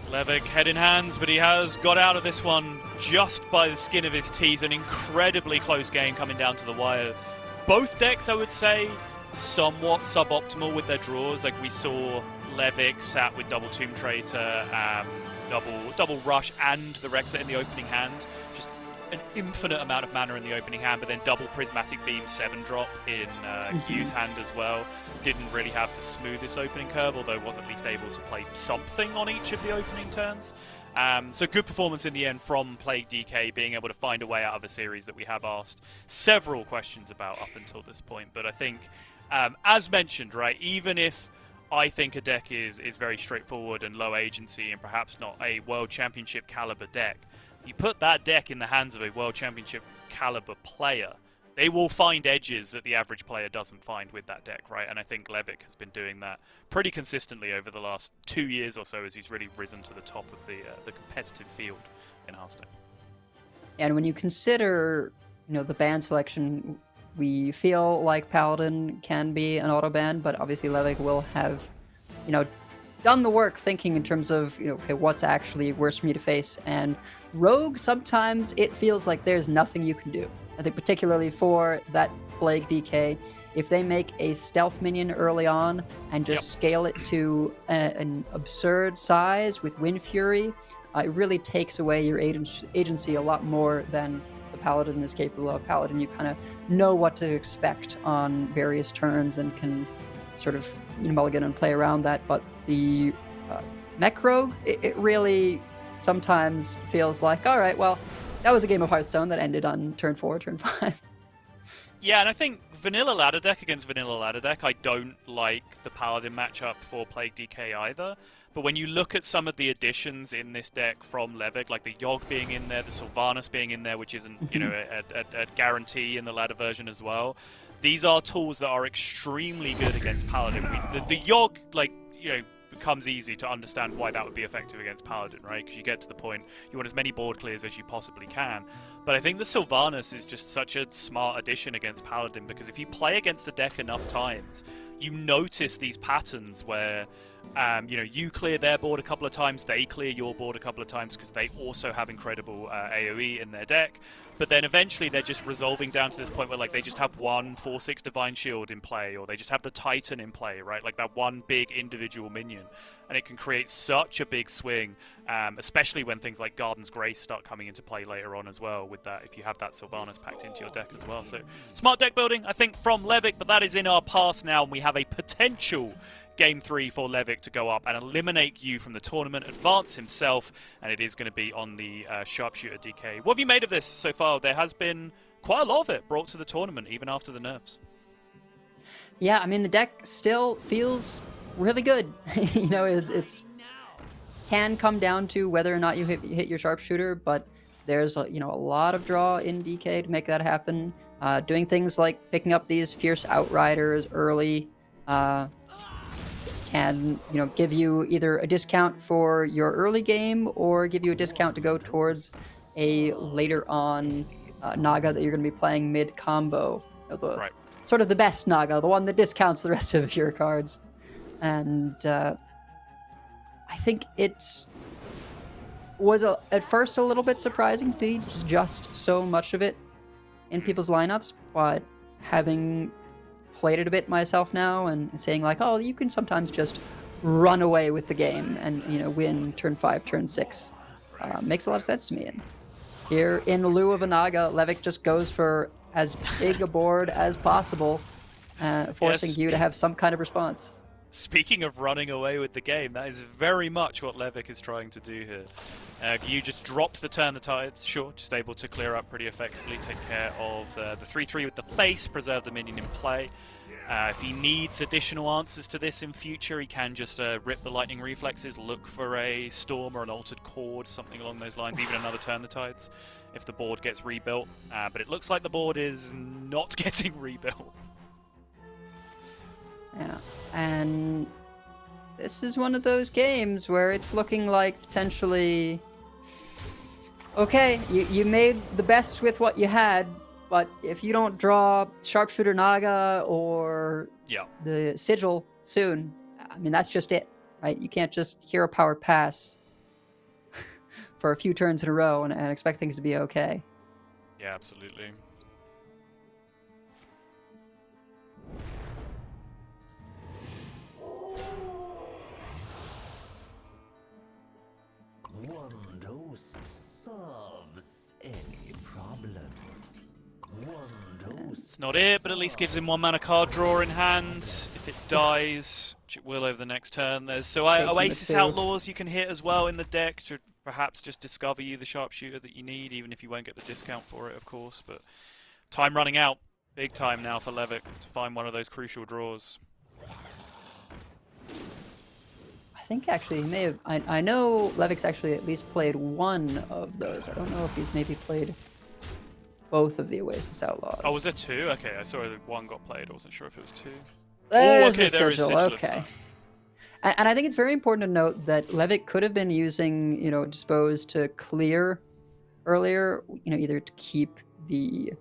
Levik head in hands, but he has got out of this one just by the skin of his teeth. An incredibly close game coming down to the wire. Both decks, I would say, somewhat suboptimal with their draws. Like we saw Levik sat with double Tomb Traitor, double Rush, and the Rexa in the opening hand. Just an infinite amount of mana in the opening hand, but then double Prismatic Beam 7-drop in Q's hand as well. Didn't really have the smoothest opening curve, although was at least able to play something on each of the opening turns. So good performance in the end from Plague DK, being able to find a way out of a series that we have asked several questions about up until this point. But I think, as mentioned, right, even if I think a deck is very straightforward and low agency and perhaps not a World Championship caliber deck, You put that deck in the hands of a World Championship caliber player, they will find edges that the average player doesn't find with that deck, right? And I think Levik has been doing that pretty consistently over the last 2 years or so as he's really risen to the top of the competitive field in Hearthstone. And when you consider, the ban selection, we feel like Paladin can be an auto ban, but obviously Levik will have, done the work thinking in terms of, okay, what's actually worse for me to face. And Rogue, sometimes it feels like there's nothing you can do. I think particularly for that Plague DK, if they make a stealth minion early on and just scale it to an absurd size with Wind Fury, it really takes away your agency a lot more than the Paladin is capable of. Paladin, you kind of know what to expect on various turns and can sort of mulligan and play around that. But the Mech Rogue, it really sometimes feels like, all right, well, that was a game of Hearthstone that ended on turn 4, turn 5. Yeah, and I think vanilla ladder deck against vanilla ladder deck, I don't like the Paladin matchup for Plague DK either. But when you look at some of the additions in this deck from Levik, like the Yogg being in there, the Sylvanas being in there, which isn't, a guarantee in the ladder version as well, these are tools that are extremely good against Paladin. The Yogg, becomes easy to understand why that would be effective against Paladin, right? Because you get to the point, you want as many board clears as you possibly can. But I think the Sylvanas is just such a smart addition against Paladin, because if you play against the deck enough times, you notice these patterns where, you clear their board a couple of times, they clear your board a couple of times because they also have incredible AoE in their deck. But then eventually they're just resolving down to this point where they just have one 4/6 Divine Shield in play, or they just have the Titan in play, right? Like that one big individual minion. And it can create such a big swing, especially when things like Garden's Grace start coming into play later on as well with that, if you have that Sylvanas packed into your deck as well. So smart deck building, I think, from Levik, but that is in our past now, and we have a potential Game 3 for Levik to go up and eliminate you from the tournament, advance himself, and it is going to be on the Sharpshooter DK. What have you made of this so far? There has been quite a lot of it brought to the tournament, even after the nerfs. Yeah, I mean, the deck still feels really good. It's can come down to whether or not you hit your Sharpshooter, but there's a lot of draw in DK to make that happen. Doing things like picking up these Fierce Outriders early, can give you either a discount for your early game or give you a discount to go towards a later on Naga that you're going to be playing mid combo. Right. Sort of the best Naga, the one that discounts the rest of your cards. And I think was at first a little bit surprising to see just so much of it in people's lineups, but having played it a bit myself now and saying like, oh, you can sometimes just run away with the game and win turn 5, turn 6, makes a lot of sense to me. And here in lieu of a Naga, Levik just goes for as big a board as possible, forcing you to have some kind of response. Speaking of running away with the game, that is very much what Levik is trying to do here. You just drops the Turn the Tides, sure, just able to clear up pretty effectively, take care of the 3/3 with the face, preserve the minion in play. If he needs additional answers to this in future, he can just rip the Lightning Reflexes, look for a Storm or an Altered Chord, something along those lines, even another Turn the Tides, if the board gets rebuilt. But it looks like the board is not getting rebuilt. Yeah, and this is one of those games where it's looking like potentially, okay, you made the best with what you had, but if you don't draw Sharpshooter Naga or the Sigil soon, I mean, that's just it, right? You can't just Hero Power pass for a few turns in a row and expect things to be okay. Yeah, absolutely. One dose solves any problem. One dose. It's not it, but at least gives him 1 mana card draw in hand. If it dies, which it will over the next turn. There's Oasis Outlaws you can hit as well in the deck to perhaps just discover you the Sharpshooter that you need, even if you won't get the discount for it, of course. But time running out. Big time now for Levik to find one of those crucial draws. I think actually he may have. I know Levik's actually at least played one of those. I don't know if he's maybe played both of the Oasis Outlaws. Oh, was it 2? Okay, I saw that 1 got played. I wasn't sure if it was 2. There's okay, the there is sigil. sigil of Okay. time. And I think it's very important to note that Levik could have been using, Dispose to clear earlier, either to keep the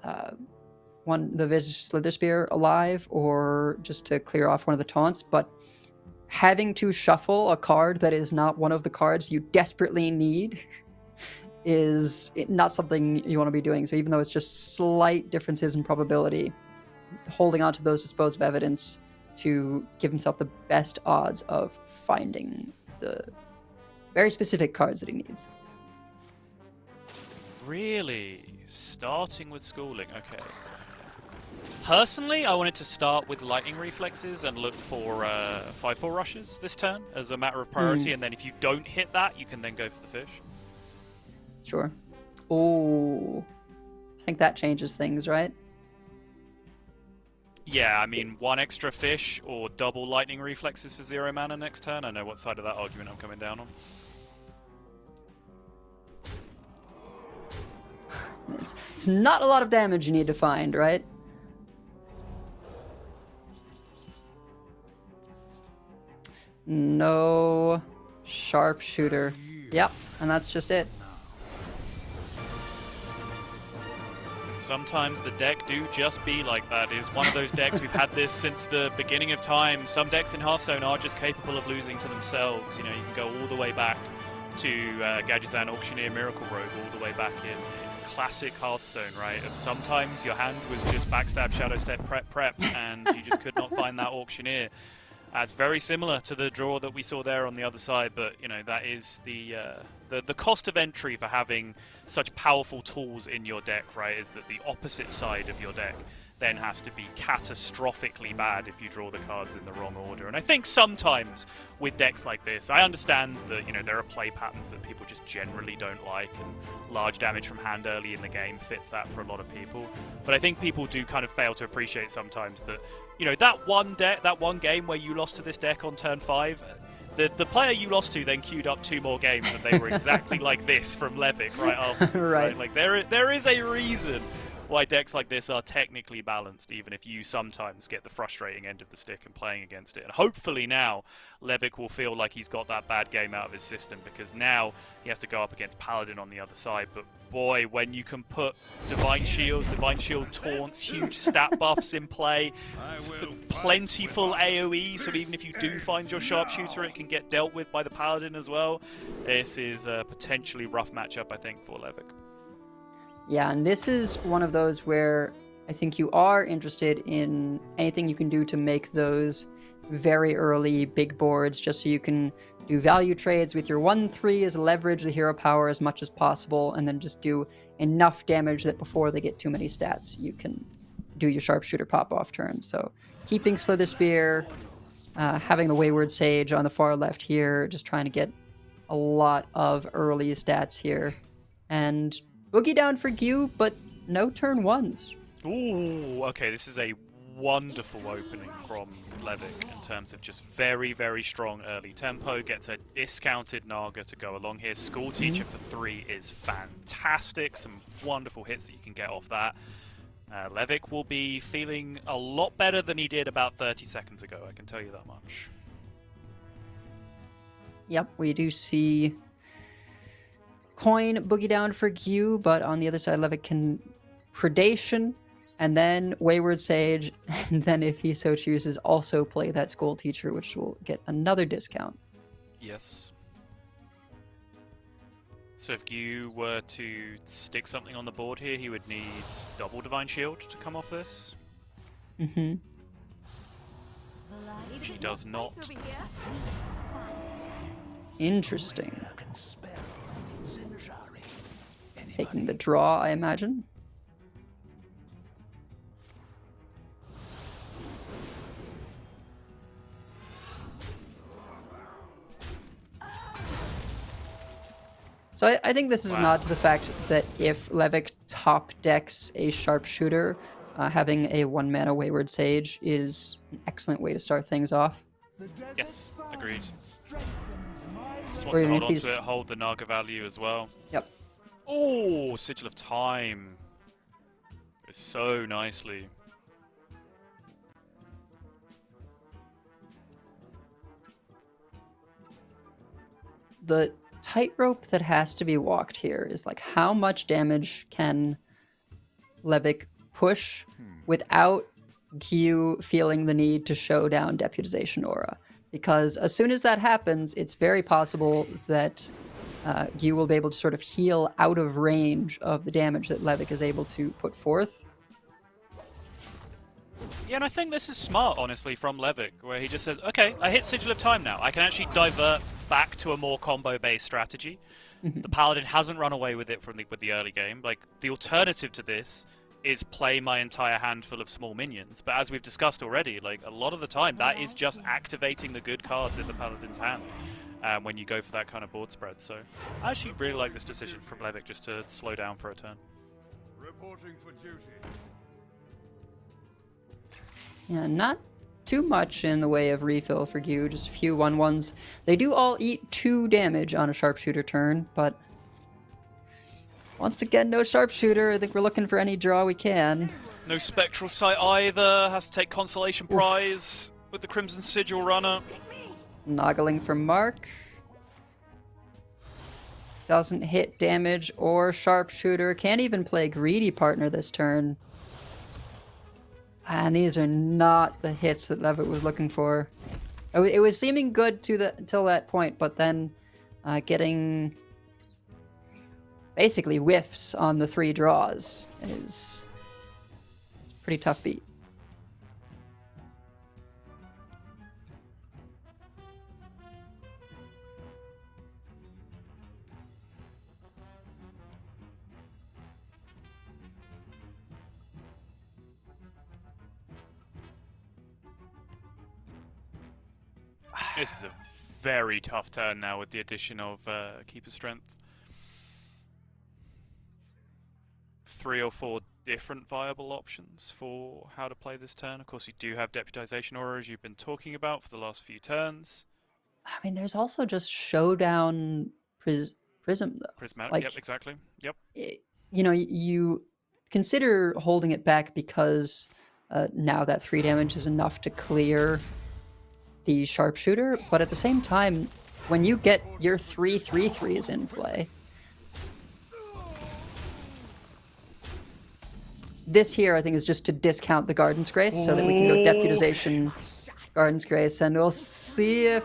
the Visage Slither Spear alive or just to clear off one of the taunts, but having to shuffle a card that is not one of the cards you desperately need is not something you want to be doing. So even though it's just slight differences in probability, holding on to those Dispose of Evidence to give himself the best odds of finding the very specific cards that he needs. Really? Starting with schooling, okay. Personally, I wanted to start with lightning reflexes and look for 5/4 rushes this turn as a matter of priority, and then if you don't hit that, you can then go for the fish. Sure. Oh, I think that changes things, right? Yeah, I mean, 1 extra fish or double lightning reflexes for 0 mana next turn. I know what side of that argument I'm coming down on. It's not a lot of damage you need to find, right? No sharpshooter. Yep, and that's just it. Sometimes the deck do just be like that. It's one of those decks, we've had this since the beginning of time. Some decks in Hearthstone are just capable of losing to themselves. You know, you can go all the way back to Gadgetzan Auctioneer Miracle Rogue, all the way back in classic Hearthstone, right? And sometimes your hand was just backstab, shadow step, prep, and you just could not find that Auctioneer. It's very similar to the draw that we saw there on the other side, but you know that is the cost of entry for having such powerful tools in your deck, right? Is that the opposite side of your deck then has to be catastrophically bad if you draw the cards in the wrong order. And I think sometimes with decks like this, I understand that there are play patterns that people just generally don't like, and large damage from hand early in the game fits that for a lot of people. But I think people do kind of fail to appreciate sometimes that that one game where you lost to this deck on turn 5, the player you lost to then queued up 2 more games, and they were exactly like this from Levik right afterwards. Right. Like there is a reason why decks like this are technically balanced, even if you sometimes get the frustrating end of the stick and playing against it. And hopefully now Levik will feel like he's got that bad game out of his system, because now he has to go up against Paladin on the other side. But boy, when you can put Divine Shields, Divine Shield taunts, huge stat buffs in play, plentiful AoE, so even if you do find your sharpshooter, it can get dealt with by the Paladin as well. This is a potentially rough matchup, I think, for Levik. Yeah, and this is one of those where I think you are interested in anything you can do to make those very early big boards, just so you can do value trades with your 1/3 as leverage the hero power as much as possible, and then just do enough damage that before they get too many stats, you can do your sharpshooter pop-off turn. So keeping Slither Spear, having the Wayward Sage on the far left here, just trying to get a lot of early stats here. And Boogie down for Gyu, but no turn 1s. Ooh, okay, this is a wonderful opening from Levik in terms of just very, very strong early tempo. Gets a discounted Naga to go along here. School Teacher for 3 is fantastic. Some wonderful hits that you can get off that. Levik will be feeling a lot better than he did about 30 seconds ago, I can tell you that much. Yep, we do see Coin Boogie down for Gyu, but on the other side, Levik can Predation, and then Wayward Sage, and then if he so chooses, also play that School Teacher, which will get another discount. Yes. So if Gyu were to stick something on the board here, he would need double Divine Shield to come off this. Mm-hmm. Which he does not. Interesting. Taking the draw, I imagine. So I think this is a nod to the fact that if Levik top decks a sharpshooter, having a 1-mana Wayward Sage is an excellent way to start things off. Yes, agreed. Just wants Or to even hold if on he's- to it, hold the Naga value as well. Yep. Oh, Sigil of Time. It's so nicely. The tightrope that has to be walked here is like how much damage can Levik push without Q feeling the need to show down Deputization Aura. Because as soon as that happens, it's very possible that Q will be able to sort of heal out of range of the damage that Levik is able to put forth. Yeah, and I think this is smart, honestly, from Levik, where he just says, okay, I hit Sigil of Time now. I can actually divert back to a more combo-based strategy. The Paladin hasn't run away with it with the early game. Like, the alternative to this is play my entire handful of small minions. But as we've discussed already, like, a lot of the time, that is just activating the good cards in the Paladin's hand when you go for that kind of board spread. So I actually really like this decision from Levik just to slow down for a turn. Reporting for duty. Yeah, not too much in the way of refill for Q, just a few 1/1s. They do all eat 2 damage on a sharpshooter turn, but once again, no sharpshooter. I think we're looking for any draw we can. No Spectral Sight either. Has to take Consolation Prize with the Crimson Sigil runner. Noggling for Mark. Doesn't hit damage or sharpshooter. Can't even play greedy partner this turn. And these are not the hits that Levitt was looking for. It was seeming good till that point, but then getting basically whiffs on the 3 draws is it's a pretty tough beat. This is a very tough turn now with the addition of Keeper Strength. 3 or 4 different viable options for how to play this turn. Of course, you do have Deputization Aura, as you've been talking about for the last few turns. I mean, there's also just Showdown Prism, though. Prismatic, Like, yep, exactly. Yep. You know, you consider holding it back because now that 3 damage is enough to clear the sharpshooter, but at the same time, when you get your 3/3/3s in play, this here I think is just to discount the Garden's Grace so that we can go Deputization, Garden's Grace, and we'll see if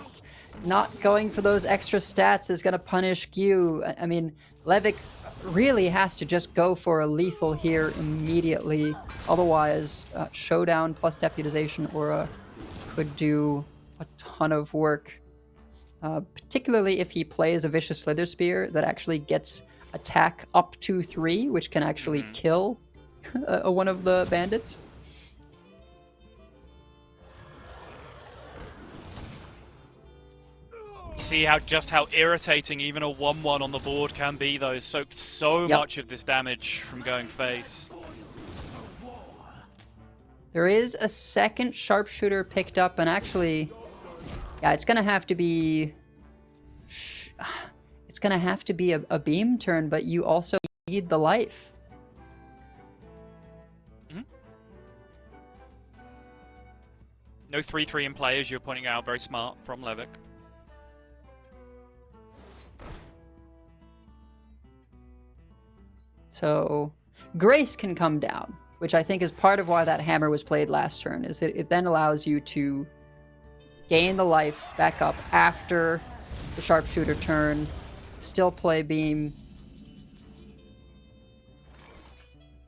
not going for those extra stats is going to punish Gyu. I mean, Levik really has to just go for a lethal here immediately, otherwise Showdown plus Deputization Aura could do a ton of work, particularly if he plays a Vicious Slither Spear that actually gets attack up to 3, which can actually kill one of the bandits. See how irritating even a 1/1 on the board can be, though. So Yep. much of this damage from going face. There is a second sharpshooter picked up, and actually, yeah, it's gonna have to be. It's gonna have to be a beam turn, but you also need the life. No 3/3 in play, as you're pointing out. Very smart from Levik. So Grace can come down, which I think is part of why that hammer was played last turn, is that it then allows you to gain the life back up after the sharpshooter turn, still play beam.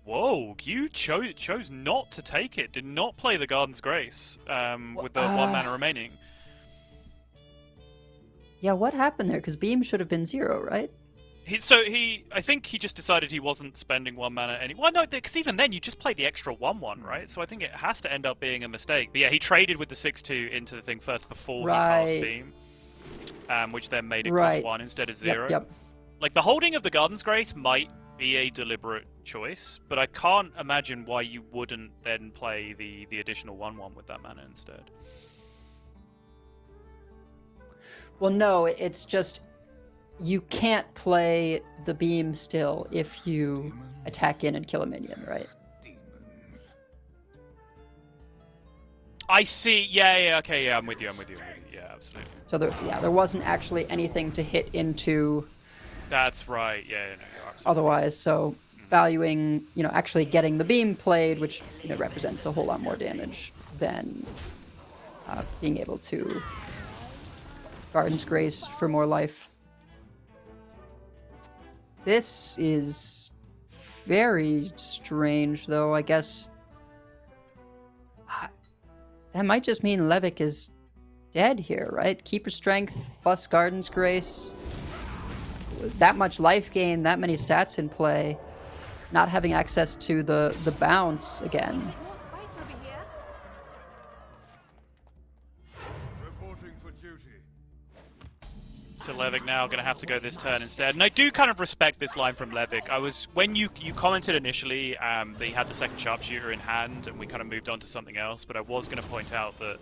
Whoa, you chose not to take it. Did not play the Garden's Grace with the 1 mana remaining. Yeah, what happened there? Because beam should have been 0, right? I think he just decided he wasn't spending 1 mana Well, no, because even then you just played the extra 1/1, right? So I think it has to end up being a mistake. But yeah, he traded with the 6/2 into the thing first before he cast Beam, which then made it cost 1 instead of 0. Yep. Like, the holding of the Garden's Grace might be a deliberate choice, but I can't imagine why you wouldn't then play the additional 1/1 with that mana instead. Well, no, it's just you can't play the beam still if you attack in and kill a minion, right? Demons. I see. Yeah, okay, yeah, I'm with you. Yeah, absolutely. So there wasn't actually anything to hit into That's right. Yeah, no, you're absolutely otherwise. So valuing, actually getting the beam played, which represents a whole lot more damage than being able to Garden's Grace for more life. This is very strange, though. I guess that might just mean Levik is dead here, right? Keeper Strength plus Garden's Grace. That much life gain, that many stats in play. Not having access to the bounce again. More spice over here. Reporting for duty. So Levik now going to have to go this turn instead. And I do kind of respect this line from Levik. When you commented initially that he had the second sharpshooter in hand and we kind of moved on to something else, but I was going to point out that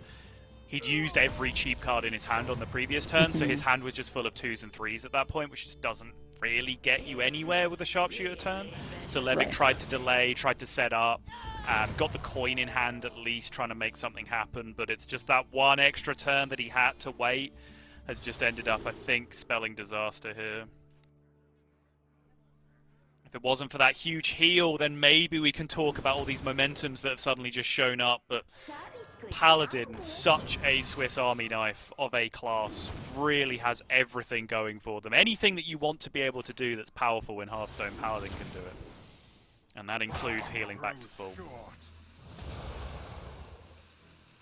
he'd used every cheap card in his hand on the previous turn, so his hand was just full of 2s and 3s at that point, which just doesn't really get you anywhere with a sharpshooter turn. So Levik tried to delay, tried to set up, got the coin in hand at least, trying to make something happen, but it's just that one extra turn that he had to wait has just ended up, I think, spelling disaster here. If it wasn't for that huge heal, then maybe we can talk about all these momentums that have suddenly just shown up, but Paladin, such a Swiss Army knife of a class, really has everything going for them. Anything that you want to be able to do that's powerful in Hearthstone, Paladin can do it. And that includes healing back to full. Short.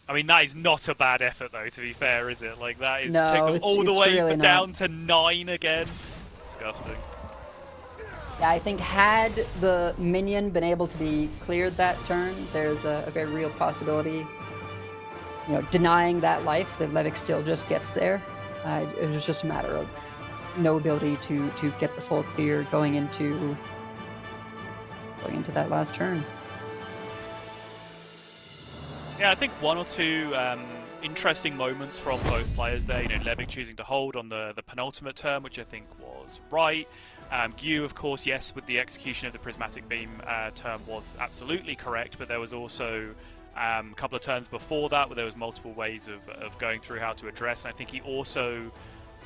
I mean, that is not a bad effort, though, to be fair, is it? Like, that is No, take them all the it's way really down not. to 9 again. Disgusting. Yeah, I think had the minion been able to be cleared that turn, there's a very real possibility, denying that life, that Levik still just gets there. It was just a matter of no ability to get the full clear going into that last turn. Yeah, I think one or two interesting moments from both players there. Levik choosing to hold on the penultimate turn, which I think was right. Gyu, of course, yes, with the execution of the Prismatic Beam turn was absolutely correct, but there was also a couple of turns before that where there was multiple ways of going through how to address, and I think he also,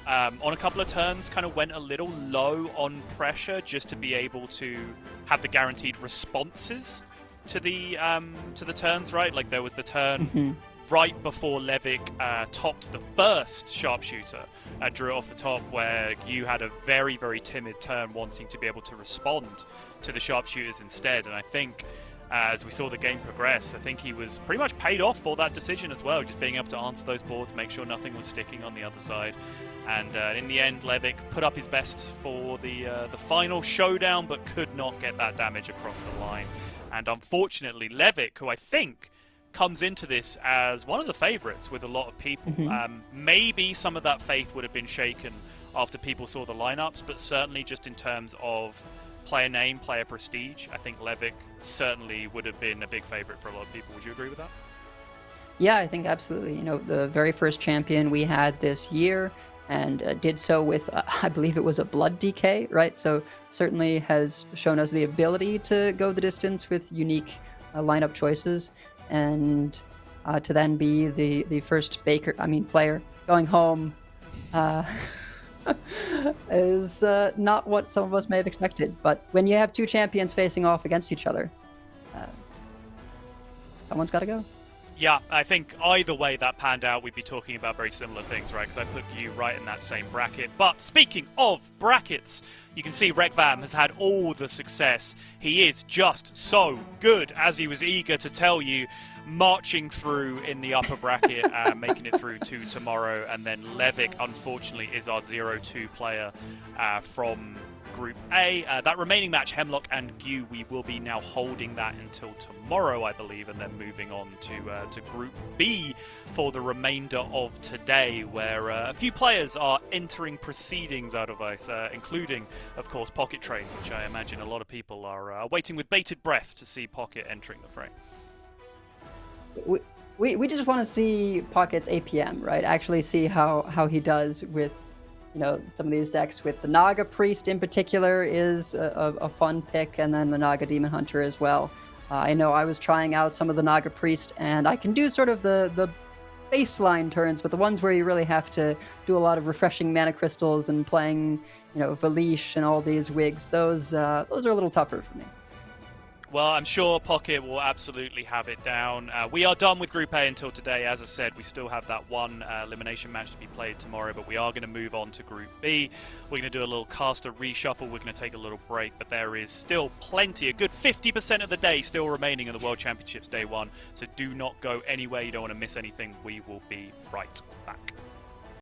on a couple of turns, kind of went a little low on pressure just to be able to have the guaranteed responses to the turns, right? Like there was the turn right before Levik topped the first sharpshooter, drew it off the top, where you had a very, very timid turn wanting to be able to respond to the sharpshooters instead. And I think as we saw the game progress, I think he was pretty much paid off for that decision as well, just being able to answer those boards, make sure nothing was sticking on the other side. And in the end, Levik put up his best for the final showdown, but could not get that damage across the line. And unfortunately, Levik, who I think comes into this as one of the favourites with a lot of people. Maybe some of that faith would have been shaken after people saw the lineups, but certainly just in terms of player name, player prestige, I think Levik certainly would have been a big favourite for a lot of people. Would you agree with that? Yeah, I think absolutely. The very first champion we had this year, and did so with, I believe it was a blood DK, right? So certainly has shown us the ability to go the distance with unique lineup choices, and to then be the first player going home is not what some of us may have expected. But when you have two champions facing off against each other, someone's got to go. Yeah, I think either way that panned out, we'd be talking about very similar things, right? Because I put you right in that same bracket. But speaking of brackets, you can see Rekvam has had all the success. He is just so good, as he was eager to tell you, marching through in the upper bracket, making it through to tomorrow. And then Levik, unfortunately, is our 0-2 player from Group A. That remaining match, Hemlock and Gyu, we will be now holding that until tomorrow, I believe, and then moving on to Group B for the remainder of today, where a few players are entering proceedings out of ice, including, of course, Pocket Train, which I imagine a lot of people are waiting with bated breath to see Pocket entering the fray. We just want to see Pocket's APM, right? Actually see how he does with, some of these decks. With the Naga Priest in particular is a fun pick, and then the Naga Demon Hunter as well. I know I was trying out some of the Naga Priest, and I can do sort of the baseline turns, but the ones where you really have to do a lot of refreshing mana crystals and playing, Valish and all these wigs, those are a little tougher for me. Well, I'm sure Pocket will absolutely have it down. We are done with Group A until today. As I said, we still have that one elimination match to be played tomorrow, but we are going to move on to Group B. We're going to do a little caster reshuffle. We're going to take a little break, but there is still plenty, a good 50% of the day still remaining in the World Championships Day 1. So do not go anywhere. You don't want to miss anything. We will be right back.